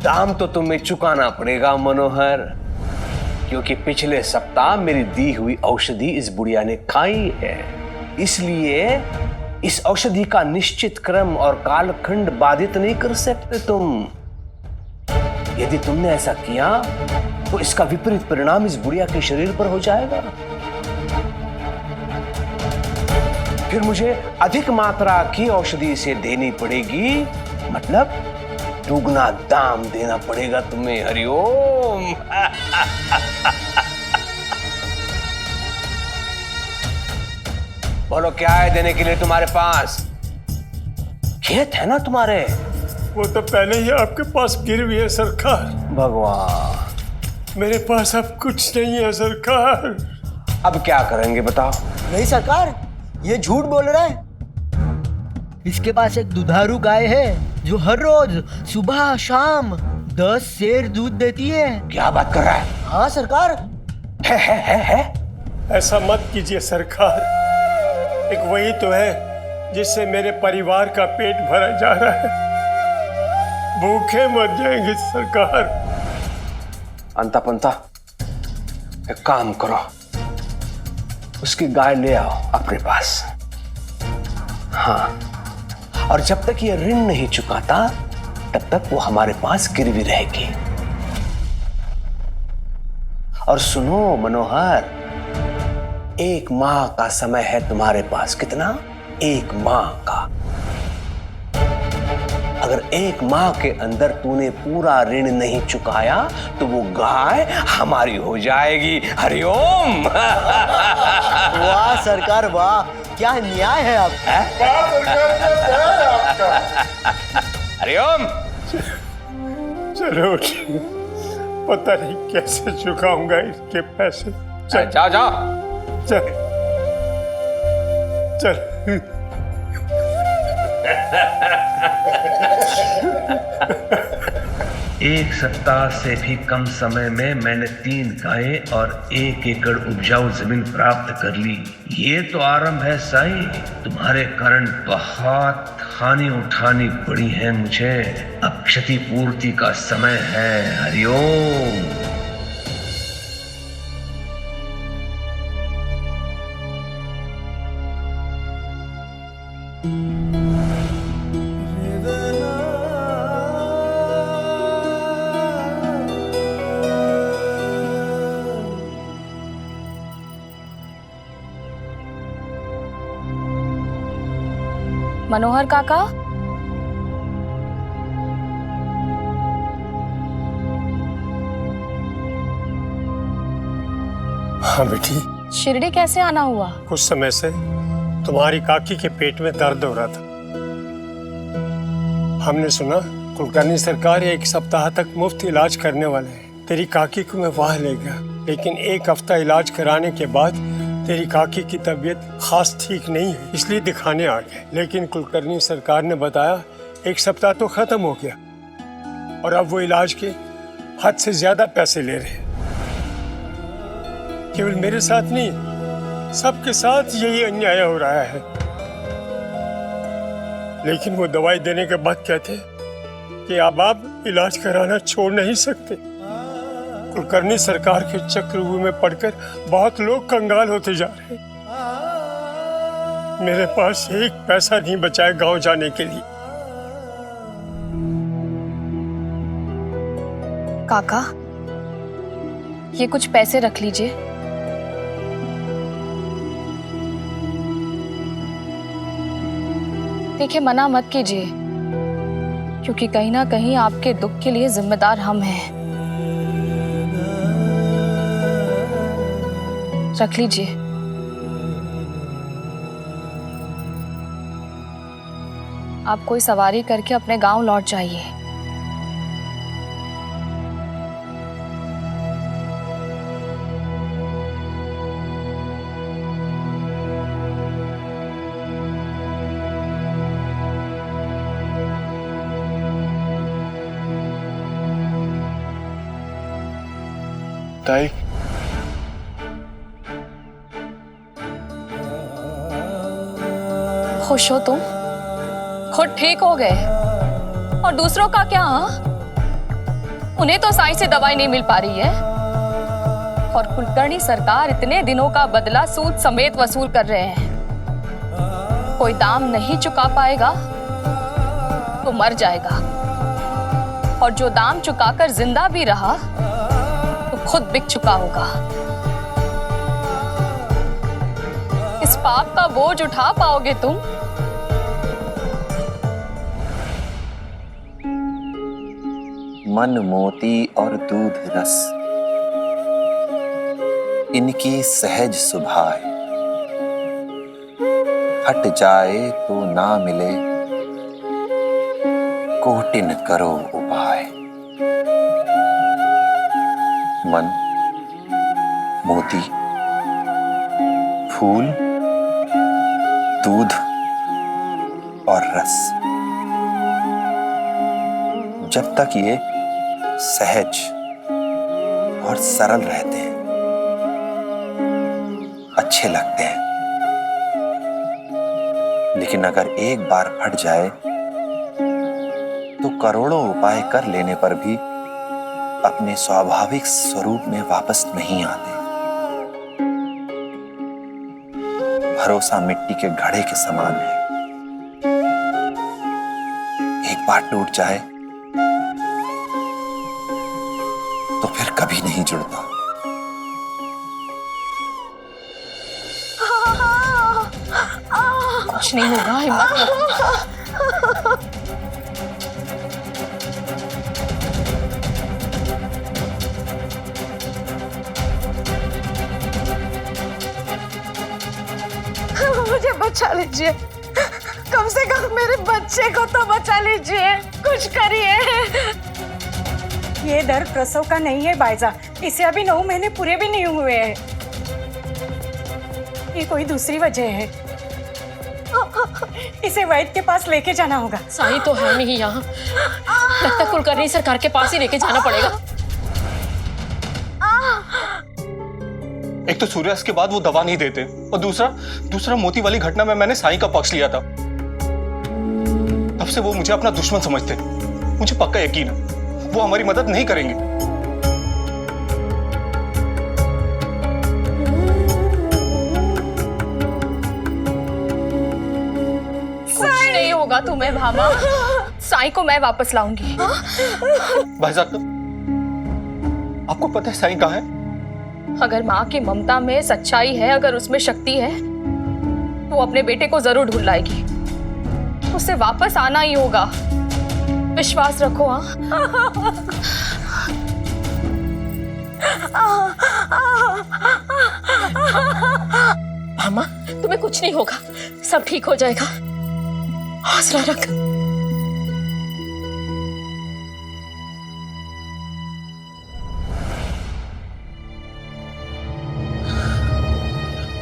दाम तो तुम्हें चुकाना पड़ेगा मनोहर, क्योंकि पिछले सप्ताह मेरी दी हुई औषधि इस बुढ़िया ने खाई है। इसलिए इस औषधि का निश्चित क्रम और कालखंड बाधित नहीं कर सकते तुम। यदि तुमने ऐसा किया तो इसका विपरीत परिणाम इस बुढ़िया के शरीर पर हो जाएगा। फिर मुझे अधिक मात्रा की औषधि इसे देनी पड़ेगी, मतलब दुगना दाम देना पड़ेगा तुम्हें। हरिओम। बोलो क्या है देने के लिए तुम्हारे पास? खेत है ना तुम्हारे? वो तो पहले ही आपके पास गिरवी है सरकार। भगवान। मेरे पास अब कुछ नहीं है सरकार। अब क्या करेंगे बताओ? नहीं सरकार, ये झूठ बोल रहा है। इसके पास एक दुधारू गाय है जो हर रोज सुबह शाम 10 सेर दूध देती है। क्या बात कर रहा है? हाँ सरकार। है? ऐसा मत कीजिए सरकार। एक वही तो है जिससे मेरे परिवार का पेट भरा जा रहा है। भूखे मर जाएंगे सरकार। अंता पंता, एक काम करो, उसकी गाय ले आओ अपने पास। हाँ, और जब तक ये ऋण नहीं चुकाता तब तक वो हमारे पास गिरवी रहेगी। और सुनो मनोहर, 1 माह का समय है तुम्हारे पास। कितना? 1 माह का। अगर 1 माह के अंदर तूने पूरा ऋण नहीं चुकाया तो वो गाय हमारी हो जाएगी। हरिओम। वाह सरकार वाह, क्या न्याय है आप। हरिओम। चलो पता नहीं कैसे चुकाऊंगा इसके पैसे। जाओ जाओ। चल चल। 1 सप्ताह से भी कम समय में मैंने 3 गायें और 1 एकड़ उपजाऊ जमीन प्राप्त कर ली। ये तो आरंभ है साईं। तुम्हारे कारण बहुत हानि उठानी पड़ी है मुझे। अब क्षतिपूर्ति का समय है। हरिओम। मनोहर काका, हाँ बेटी। शिरडी कैसे आना हुआ? कुछ समय से तुम्हारी काकी के पेट में दर्द हो रहा था। हमने सुना कुलकर्णी सरकार 1 सप्ताह तक मुफ्त इलाज करने वाले हैं। तेरी काकी को मैं वहां ले गया, लेकिन 1 हफ्ता इलाज कराने के बाद तेरी काकी की तबीयत खास ठीक नहीं है, इसलिए दिखाने आ गए। लेकिन कुलकर्णी सरकार ने बताया 1 सप्ताह तो खत्म हो गया और अब वो इलाज के हद से ज्यादा पैसे ले रहे हैं। केवल मेरे साथ नहीं, सबके साथ यही अन्याय हो रहा है। लेकिन वो दवाई देने के बाद कहते कि अब आप इलाज कराना छोड़ नहीं सकते। कुलकर्णी सरकार के चक्रव्यूह में पड़कर बहुत लोग कंगाल होते जा रहे हैं। मेरे पास 1 पैसा नहीं बचा है गांव जाने के लिए। काका, ये कुछ पैसे रख लीजिए। देखिए, मना मत कीजिए, क्योंकि कहीं ना कहीं आपके दुख के लिए जिम्मेदार हम हैं। रख लीजिए। आप कोई सवारी करके अपने गांव लौट जाइए। ताई, खुश हो तुम? खुद ठीक हो गए, और दूसरों का क्या? उन्हें तो साईं से दवाई नहीं मिल पा रही है, और कुलकर्णी सरकार इतने दिनों का बदला सूद समेत वसूल कर रहे हैं। कोई दाम नहीं चुका पाएगा तो मर जाएगा, और जो दाम चुकाकर जिंदा भी रहा तो खुद बिक चुका होगा। इस पाप का बोझ उठा पाओगे तुम? मन मोती और दूध रस, इनकी सहज सुभाए। हट जाए तो ना मिले, कोटिन करो उपाय। मन, मोती, फूल, दूध और रस, जब तक ये सहज और सरल रहते हैं, अच्छे लगते हैं। लेकिन अगर एक बार फट जाए तो करोड़ों उपाय कर लेने पर भी अपने स्वाभाविक स्वरूप में वापस नहीं आते। भरोसा मिट्टी के घड़े के समान है, एक बार टूट जाए तो फिर कभी नहीं जुड़ता। कुछ नहीं होगा, हिम्मत रखो। मुझे बचा लीजिए, कम से कम मेरे बच्चे को तो बचा लीजिए, कुछ करिए। ये दर्द प्रसव का नहीं है बायजा, इसे अभी 9 महीने पूरे भी नहीं हुए हैं। ये कोई दूसरी वजह है, इसे वैद्य के पास लेके जाना होगा। साईं तो है नहीं यहाँ। लगता है कुलकर्णी सरकार के पास ही लेके जाना पड़ेगा। एक तो सूर्यास्त के बाद वो दवा नहीं देते, और दूसरा मोती वाली घटना में मैंने साईं का पक्ष लिया था। तब से वो मुझे अपना दुश्मन समझते। मुझे पक्का यकीन है वो हमारी मदद नहीं करेंगे। कुछ नहीं होगा तुम्हें भामा, साईं को मैं वापस लाऊंगी। भाई साहब, आपको पता है साईं कहाँ है? अगर माँ की ममता में सच्चाई है, अगर उसमें शक्ति है, तो वो अपने बेटे को जरूर ढूंढ लाएगी। उसे वापस आना ही होगा, विश्वास रखो। मामा, तुम्हें कुछ नहीं होगा, सब ठीक हो जाएगा, हौसला रख।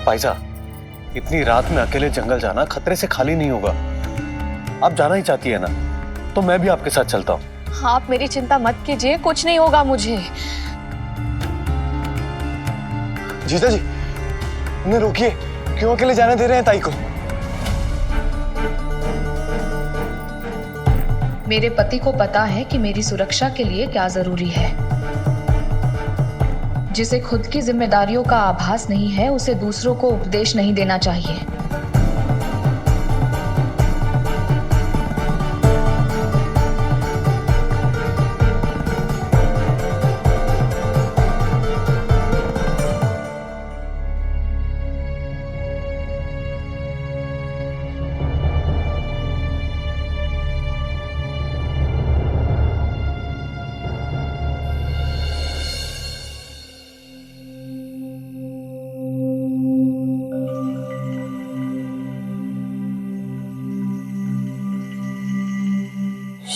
भाई साहब, इतनी रात में अकेले जंगल जाना खतरे से खाली नहीं होगा। आप जाना ही चाहती है ना, तो मैं भी आपके साथ चलता हूँ। आप मेरी चिंता मत कीजिए, कुछ नहीं होगा मुझे। जीजा जी, इन्हें रोकिए, क्यों अकेले जाने दे रहे हैं ताई को? मेरे पति को पता है कि मेरी सुरक्षा के लिए क्या जरूरी है। जिसे खुद की जिम्मेदारियों का आभास नहीं है, उसे दूसरों को उपदेश नहीं देना चाहिए।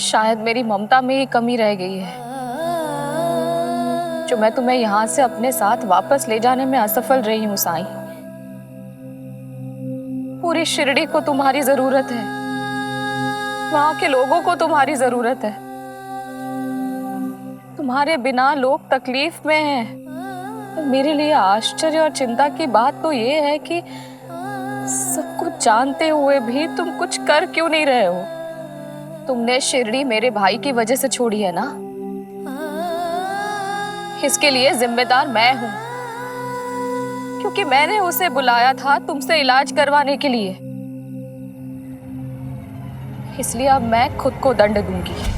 शायद मेरी ममता में ही कमी रह गई है, जो मैं तुम्हें यहाँ से अपने साथ वापस ले जाने में असफल रही हूँ साईं। पूरी शिरडी को तुम्हारी जरूरत है, वहां के लोगों को तुम्हारी जरूरत है। तुम्हारे बिना लोग तकलीफ में हैं। मेरे लिए आश्चर्य और चिंता की बात तो ये है कि सब कुछ जानते हुए भी तुम कुछ कर क्यों नहीं रहे हो? तुमने शिरडी मेरे भाई की वजह से छोड़ी है ना, इसके लिए जिम्मेदार मैं हूं, क्योंकि मैंने उसे बुलाया था तुमसे इलाज करवाने के लिए। इसलिए अब मैं खुद को दंड दूंगी।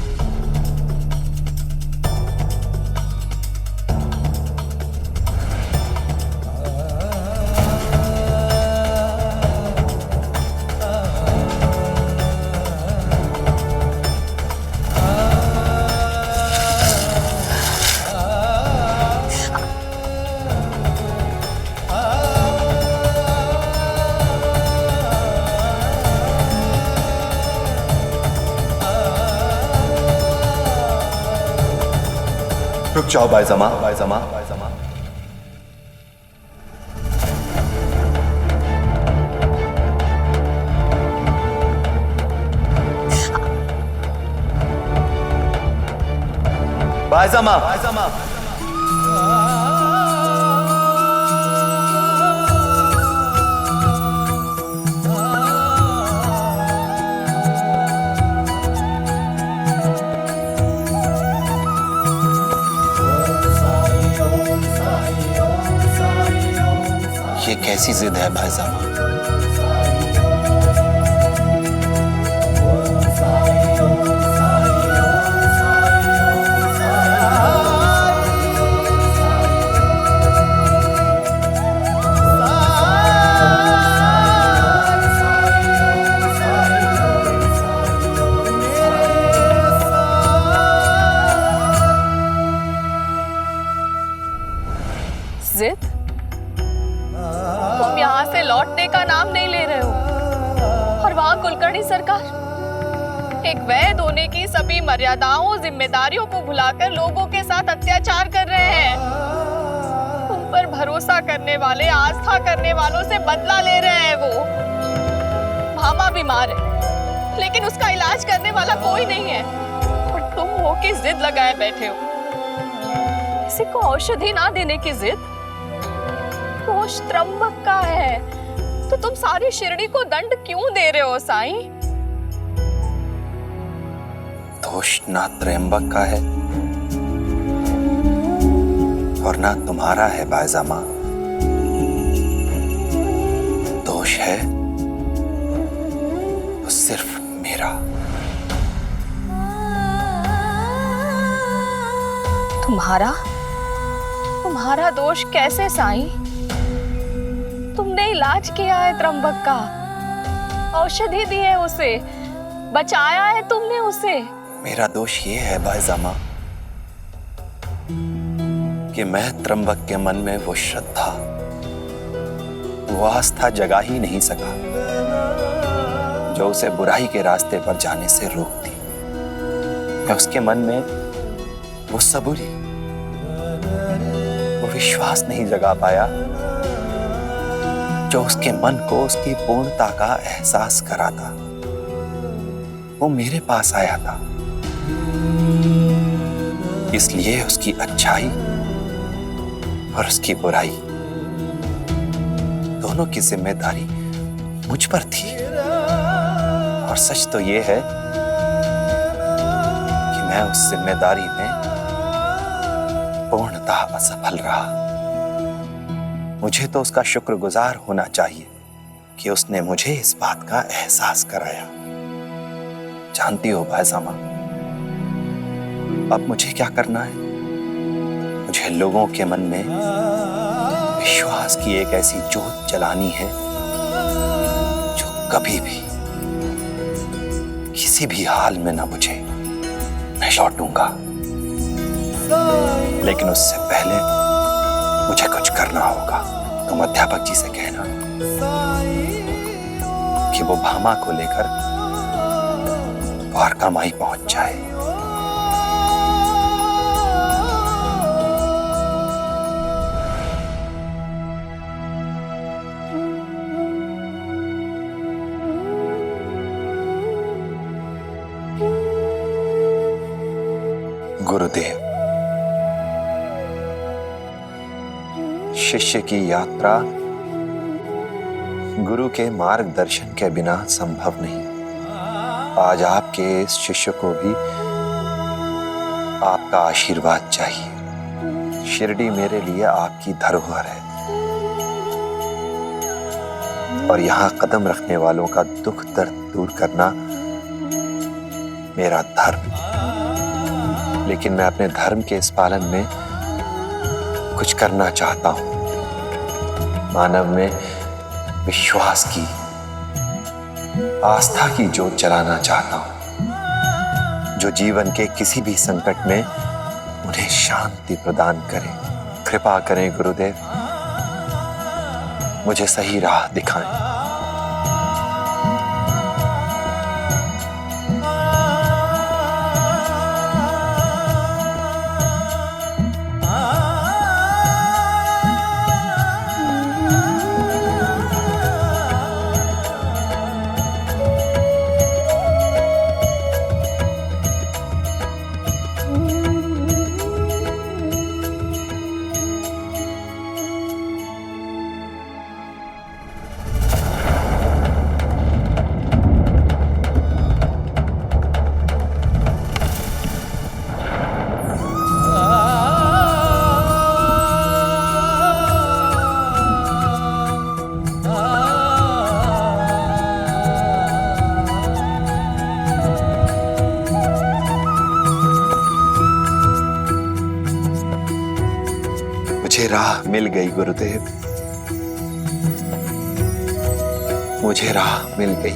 रुक जाओ बायजमा, बायजमा, बायजमा। बायजमा, बायजमा। ये कैसी जिद है भाईजामा? जिद? तुम यहाँ से लौटने का नाम नहीं ले रहे हो, और वहाँ कुलकर्णी सरकार एक वैद होने की सभी मर्यादाओं, जिम्मेदारियों को भुलाकर लोगों के साथ अत्याचार कर रहे हैं। तुम पर भरोसा करने वाले, आस्था करने वालों से बदला ले रहे हैं। वो भामा बीमार है, लेकिन उसका इलाज करने वाला कोई नहीं है। और तुम हो की जिद लगाए बैठे हो, किसी को औषधि ना देने की जिद। दोष त्र्यंबक का है, तो तुम सारी शिरडी को दंड क्यों दे रहे हो साईं? दोष ना त्र्यंबक का है और ना तुम्हारा है बायजामा। दोष है तो सिर्फ मेरा। तुम्हारा दोष कैसे साईं? तुमने इलाज किया है त्र्यंबक का, औषधि दी है उसे, बचाया है तुमने उसे। मेरा दोष ये है बायजामा कि मैं त्र्यंबक के मन में वो श्रद्धा, वो आस्था जगा ही नहीं सका जो उसे बुराई के रास्ते पर जाने से रोकती। मैं उसके मन में वो सबूरी, वो विश्वास नहीं जगा पाया जो उसके मन को उसकी पूर्णता का एहसास कराता। वो मेरे पास आया था, इसलिए उसकी अच्छाई और उसकी बुराई दोनों की जिम्मेदारी मुझ पर थी। और सच तो ये है कि मैं उस जिम्मेदारी में पूर्णतः असफल रहा। मुझे तो उसका शुक्रगुजार होना चाहिए कि उसने मुझे इस बात का एहसास कराया। जानती हो बायजामा, अब मुझे क्या करना है? मुझे लोगों के मन में विश्वास की एक ऐसी जोत जलानी है जो कभी भी किसी भी हाल में ना बुझे। मैं लौटूंगा, लेकिन उससे पहले मुझे कुछ करना होगा। तुम अध्यापक जी से कहना कि वो भामा को लेकर द्वारका माई पहुंच जाए। गुरुदेव, शिष्य की यात्रा गुरु के मार्गदर्शन के बिना संभव नहीं। आज आपके इस शिष्य को भी आपका आशीर्वाद चाहिए। शिरडी मेरे लिए आपकी धरोहर है और यहाँ कदम रखने वालों का दुख दर्द दूर करना मेरा धर्म। लेकिन मैं अपने धर्म के इस पालन में कुछ करना चाहता हूं। मानव में विश्वास की, आस्था की जोत जलाना चाहता हूं जो जीवन के किसी भी संकट में उन्हें शांति प्रदान करे। कृपा करें गुरुदेव, मुझे सही राह दिखाएं। मुझे राह मिल गई गुरुदेव, मुझे राह मिल गई।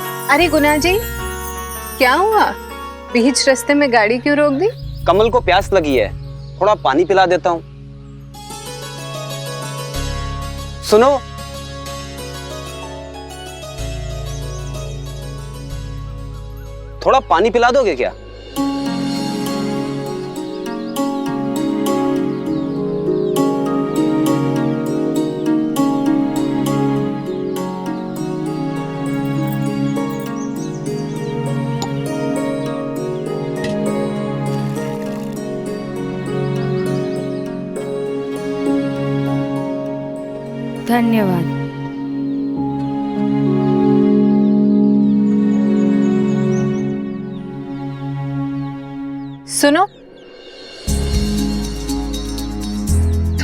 अरे गुना जी, क्या हुआ? बीच रास्ते में गाड़ी क्यों रोक दी? कमल को प्यास लगी है, थोड़ा पानी पिला देता हूँ। सुनो, थोड़ा पानी पिला दोगे क्या? धन्यवाद। सुनो,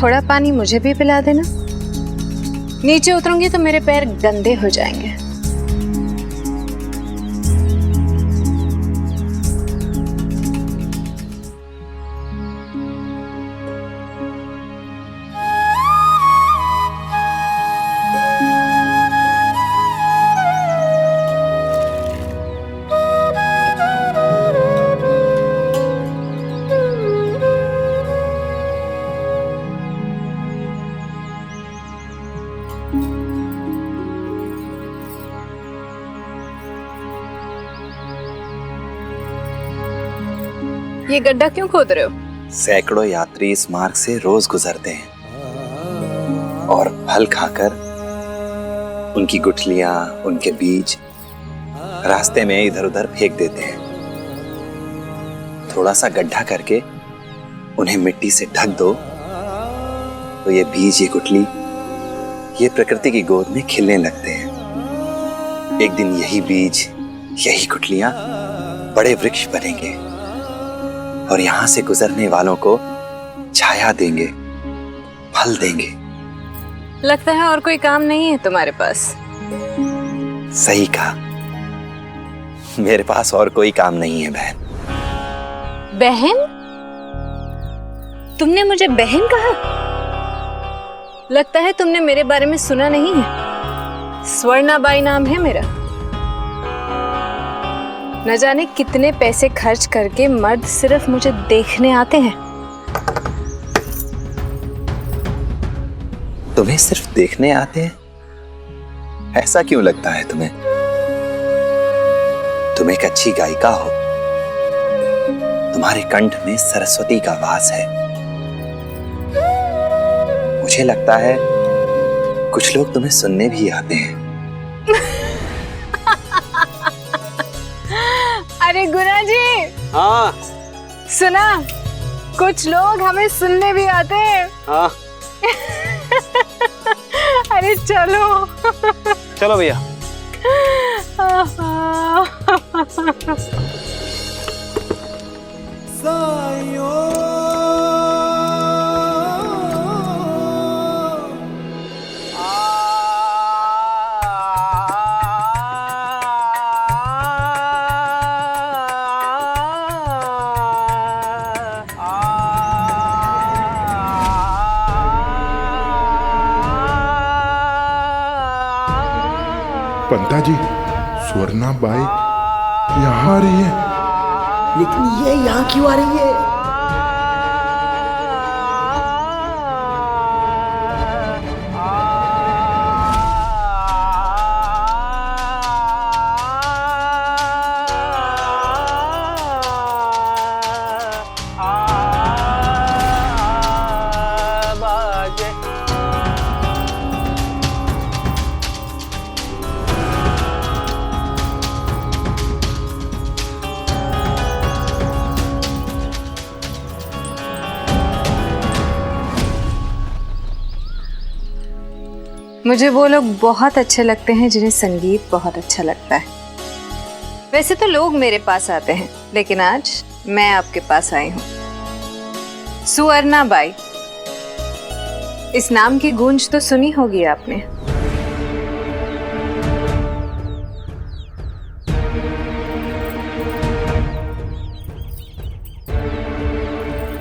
थोड़ा पानी मुझे भी पिला देना। नीचे उतरूंगी तो मेरे पैर गंदे हो जाएंगे। ये गड्ढा क्यों खोद रहे हो? सैकड़ों यात्री इस मार्ग से रोज गुजरते हैं और फल खाकर उनकी गुठलियां, उनके बीज रास्ते में इधर उधर फेंक देते हैं। थोड़ा सा गड्ढा करके उन्हें मिट्टी से ढक दो तो ये बीज, ये गुठली, ये प्रकृति की गोद में खिलने लगते हैं। एक दिन यही बीज, यही गुठलियां बड़े वृक्ष बनेंगे और यहां से गुजरने वालों को छाया देंगे, फल देंगे। लगता है और कोई काम नहीं है तुम्हारे पास। सही कहा, मेरे पास और कोई काम नहीं है बहन। बहन? तुमने मुझे बहन कहा? लगता है तुमने मेरे बारे में सुना नहीं है। स्वर्णाबाई नाम है मेरा। न जाने कितने पैसे खर्च करके मर्द सिर्फ मुझे देखने आते हैं। तुम्हें सिर्फ देखने आते हैं? ऐसा क्यों लगता है तुम्हें? तुम एक अच्छी गायिका हो, तुम्हारे कंठ में सरस्वती का वास है। मुझे लगता है कुछ लोग तुम्हें सुनने भी आते हैं। अरे गुना जी, हाँ सुना, कुछ लोग हमें सुनने भी आते हैं। हाँ अरे चलो चलो भैया। पंता जी, स्वर्णा बाई यहाँ आ रही है। लेकिन ये यहाँ क्यों आ रही है? मुझे वो लोग बहुत अच्छे लगते हैं जिन्हें संगीत बहुत अच्छा लगता है। वैसे तो लोग मेरे पास आते हैं, लेकिन आज मैं आपके पास आई हूँ। सुवर्णा बाई, इस नाम की गूंज तो सुनी होगी आपने।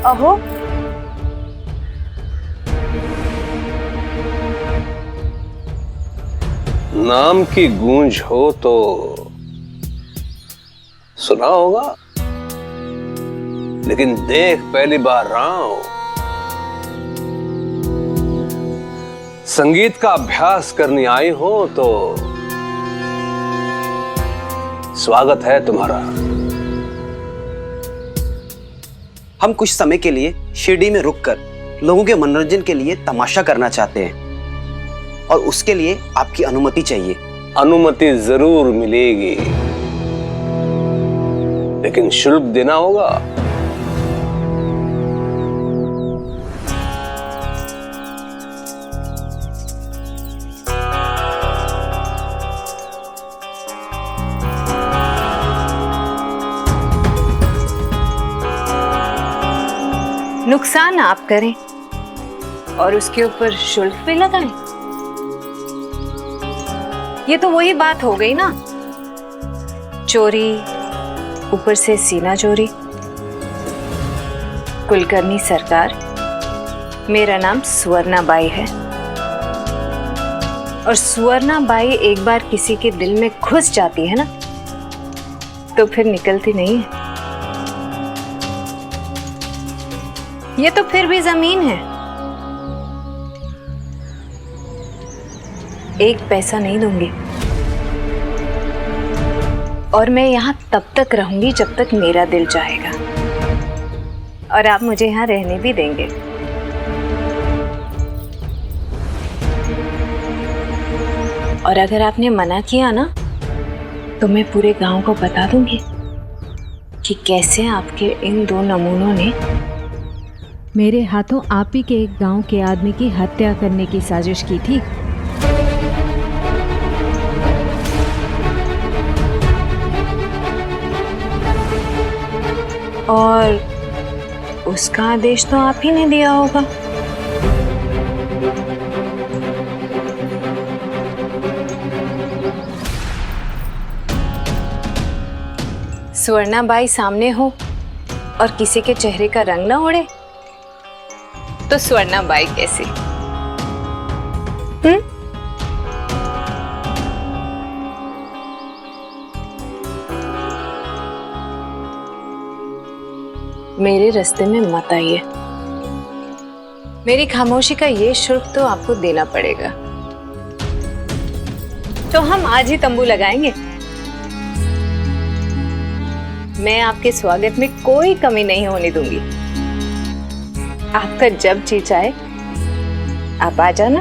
अहो, नाम की गूंज हो तो सुना होगा, लेकिन देख पहली बार रहा हूं। संगीत का अभ्यास करने आई हो तो स्वागत है तुम्हारा। हम कुछ समय के लिए शिरडी में रुककर लोगों के मनोरंजन के लिए तमाशा करना चाहते हैं और उसके लिए आपकी अनुमति चाहिए। अनुमति जरूर मिलेगी, लेकिन शुल्क देना होगा। नुकसान आप करें और उसके ऊपर शुल्क भी लगाएं। ये तो वही बात हो गई ना, चोरी ऊपर से सीना चोरी। कुलकर्णी सरकार, मेरा नाम सुवर्णा बाई है और सुवर्णा बाई एक बार किसी के दिल में घुस जाती है ना, तो फिर निकलती नहीं है। ये तो फिर भी जमीन है, एक पैसा नहीं दूंगी और मैं यहां तब तक रहूंगी जब तक मेरा दिल चाहेगा और आप मुझे यहां रहने भी देंगे। और अगर आपने मना किया ना तो मैं पूरे गांव को बता दूंगी कि कैसे आपके इन दो नमूनों ने मेरे हाथों आप ही के एक गांव के आदमी की हत्या करने की साजिश की थी। और उसका आदेश तो आप ही ने दिया होगा। सुवर्णा बाई सामने हो और किसी के चेहरे का रंग ना उड़े तो सुवर्णा बाई कैसी? मेरे रास्ते में मत आइए। मेरी खामोशी का ये शुल्क तो आपको देना पड़ेगा। तो हम आज ही तंबू लगाएंगे। मैं आपके स्वागत में कोई कमी नहीं होने दूंगी। आपका जब जी चाहे आप आ जाना।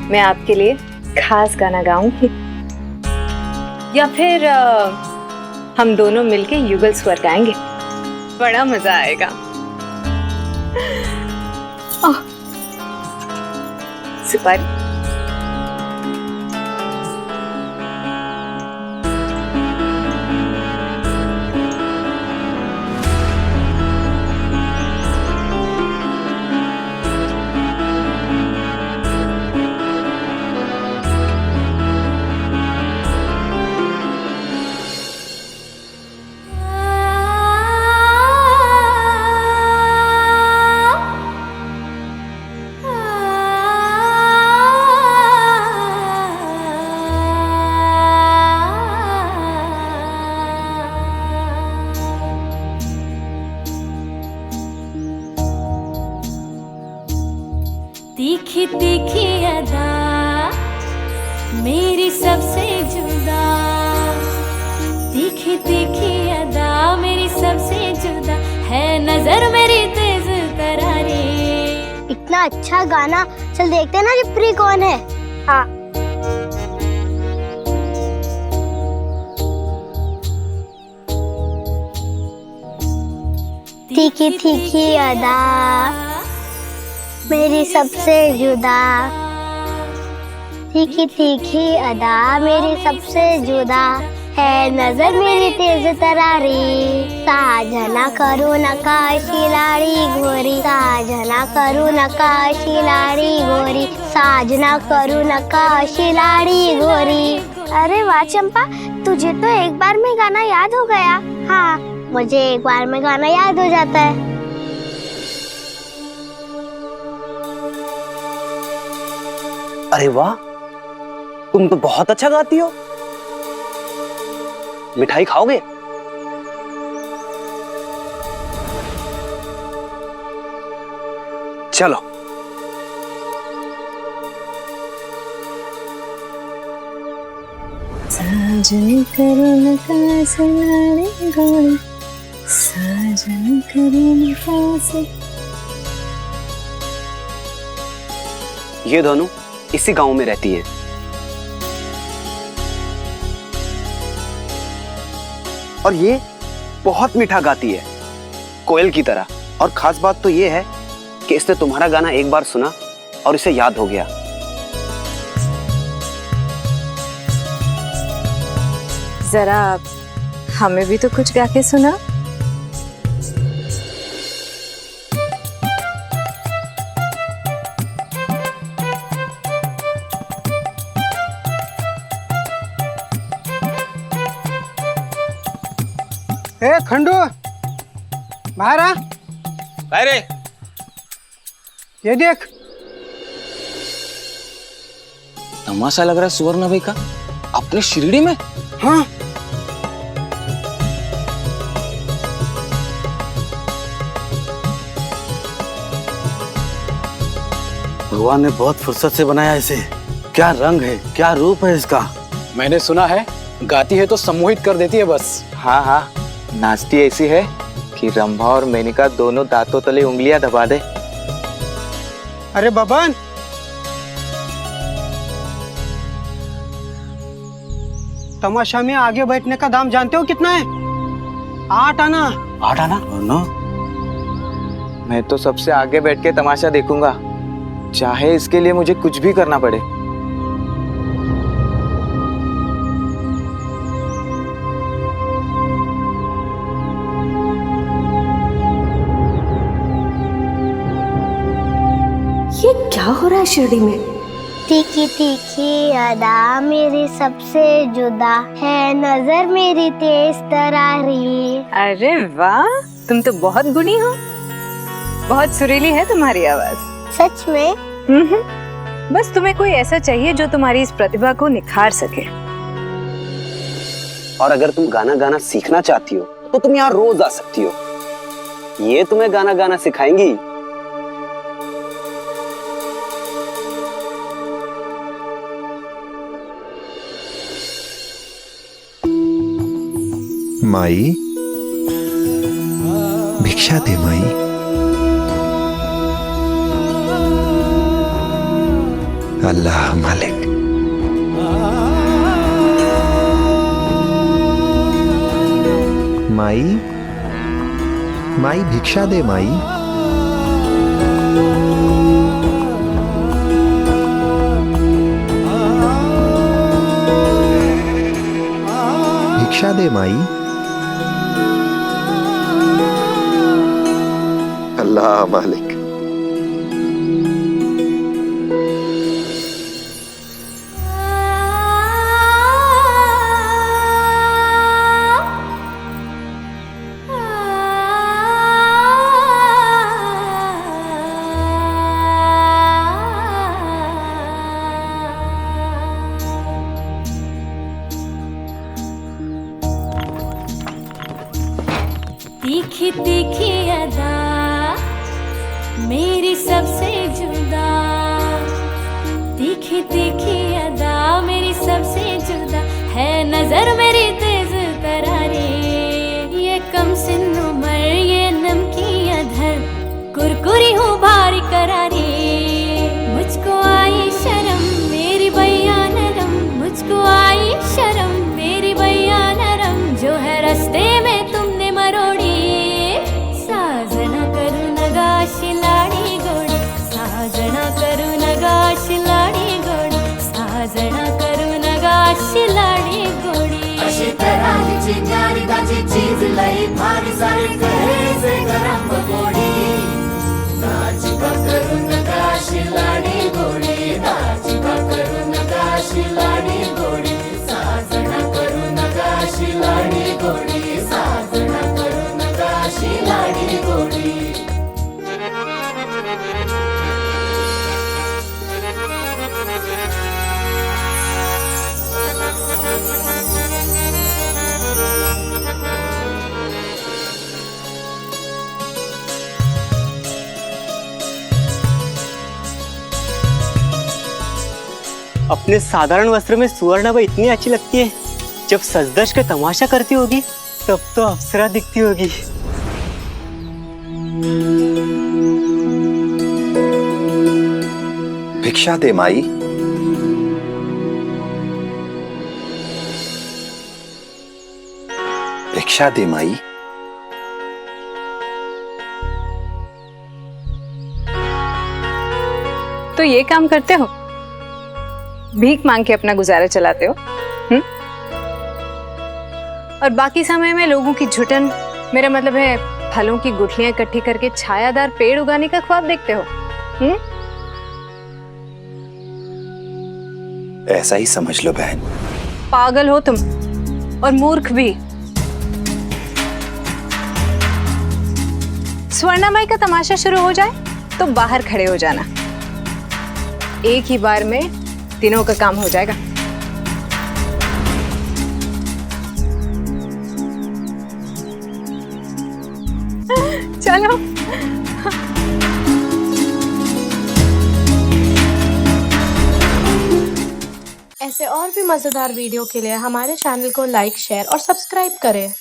मैं आपके लिए खास गाना गाऊंगी या फिर हम दोनों मिलके युगल स्वर गाएंगे। बड़ा मजा आएगा। सुपारी। तीखी तीखी अदा मेरी सबसे जुदा, तीखी तीखी अदा मेरी सबसे जुदा है, नजर मेरी तेज तरारी। इतना अच्छा गाना, चल देखते ना कि प्री कौन है। हाँ तीखी तीखी अदा मेरी सबसे जुदा, तीखी तीखी अदा मेरी सबसे जुदा है, नजर मेरी तेज तरारी। साजना करू नकाशी लाड़ी गोरी, साजना करू नकाशी लाड़ी गोरी, साजना करू नकाशी लाड़ी गोरी। अरे वाह चंपा, तुझे तो एक बार में गाना याद हो गया। हाँ, मुझे एक बार में गाना याद हो जाता है। अरे वाह, तुम तो बहुत अच्छा गाती हो। मिठाई खाओगे? चलो। साजन करुण का सलारे गोड़ी, साजन करुण का से। ये दोनों इसी गांव में रहती हैं। और ये बहुत मीठा गाती है, कोयल की तरह। और खास बात तो ये है कि इसने तुम्हारा गाना एक बार सुना और इसे याद हो गया। जरा हमें भी तो कुछ गा के सुना। ए खंडू, बाहर आ। अरे ये देख, तमाशा लग रहा है सुवर्ण भाई का अपने शिरडी में। हाँ, भगवान ने बहुत फुर्सत से बनाया इसे। क्या रंग है, क्या रूप है इसका। मैंने सुना है गाती है तो सम्मोहित कर देती है बस। हाँ हाँ, नाचती ऐसी है कि रंभा और मेनका दोनों दांतों तले उंगलियां दबा दे। अरे बबन, तमाशा में आगे बैठने का दाम जानते हो कितना है? 8 आना। 8 आना? नो। मैं तो सबसे आगे बैठ के तमाशा देखूंगा, चाहे इसके लिए मुझे कुछ भी करना पड़े। ये क्या हो रहा है शिरडी में? तीखी तीखी अदा मेरी सबसे जुदा है, नजर मेरी तेज तरारी। अरे वाह, तुम तो बहुत गुणी हो। बहुत सुरीली है तुम्हारी आवाज। सच में? बस तुम्हें कोई ऐसा चाहिए जो तुम्हारी इस प्रतिभा को निखार सके। और अगर तुम गाना गाना सीखना चाहती हो तो तुम यहाँ रोज आ सकती हो। ये तुम्हें गाना गाना सिखाएंगी। माई, भिक्षा दे माई। अल्लाह मालिक। माई, माई भिक्षा दे माई। भिक्षा दे माई। अल्लाह मालिक। तीखी तीखी अदा मेरी सबसे जुदा, तीखी तीखी अदा मेरी सबसे जुदा है, नजर मेरी तेज तरारी। ये कम सिन उम्र ये नमकीन अधर, कुरकुरी हूँ भारी करारी। मुझको आई शर्म मेरी बैया नरम, मुझको आई शर्म मेरी बैया नरम, जो है रास्ते में तुमने मरोड़ी। साजना करू नगा शिलाड़ी गोड़ी, साजना करू नगा शिलाड़ी गोड़ी, साजना करू नगा शिलाड़ी गोड़ी। अशी तराही चिंगारी दाची चीज लई भारी सारी करे से गरम पकोड़ी, दाची करू नगा शिलाड़ी गोड़ी, दाची करू नगा शिलाड़ी गोड़ी, साजना करू नगा शिलाड़ी गोड़ी, साजना करू नगा शिलाड़ी गोड़ी। अपने साधारण वस्त्र में सुवर्णाबाई इतनी अच्छी लगती है, जब सजदश के तमाशा करती होगी तब तो अप्सरा दिखती होगी। भिक्षा दे माई। भिक्षा दे माई। तो ये काम करते हो, भीख मांग के अपना गुजारा चलाते हो, और बाकी समय में लोगों की झुटन, मेरा मतलब है फलों की गुठलियां इकट्ठी करके छायादार पेड़ उगाने का ख्वाब देखते हो। ऐसा ही समझ लो बहन। पागल हो तुम, और मूर्ख भी। स्वर्णामाई का तमाशा शुरू हो जाए तो बाहर खड़े हो जाना, एक ही बार में दिनों का काम हो जाएगा। चलो। ऐसे और भी मजेदार वीडियो के लिए हमारे चैनल को लाइक, शेयर और सब्सक्राइब करें।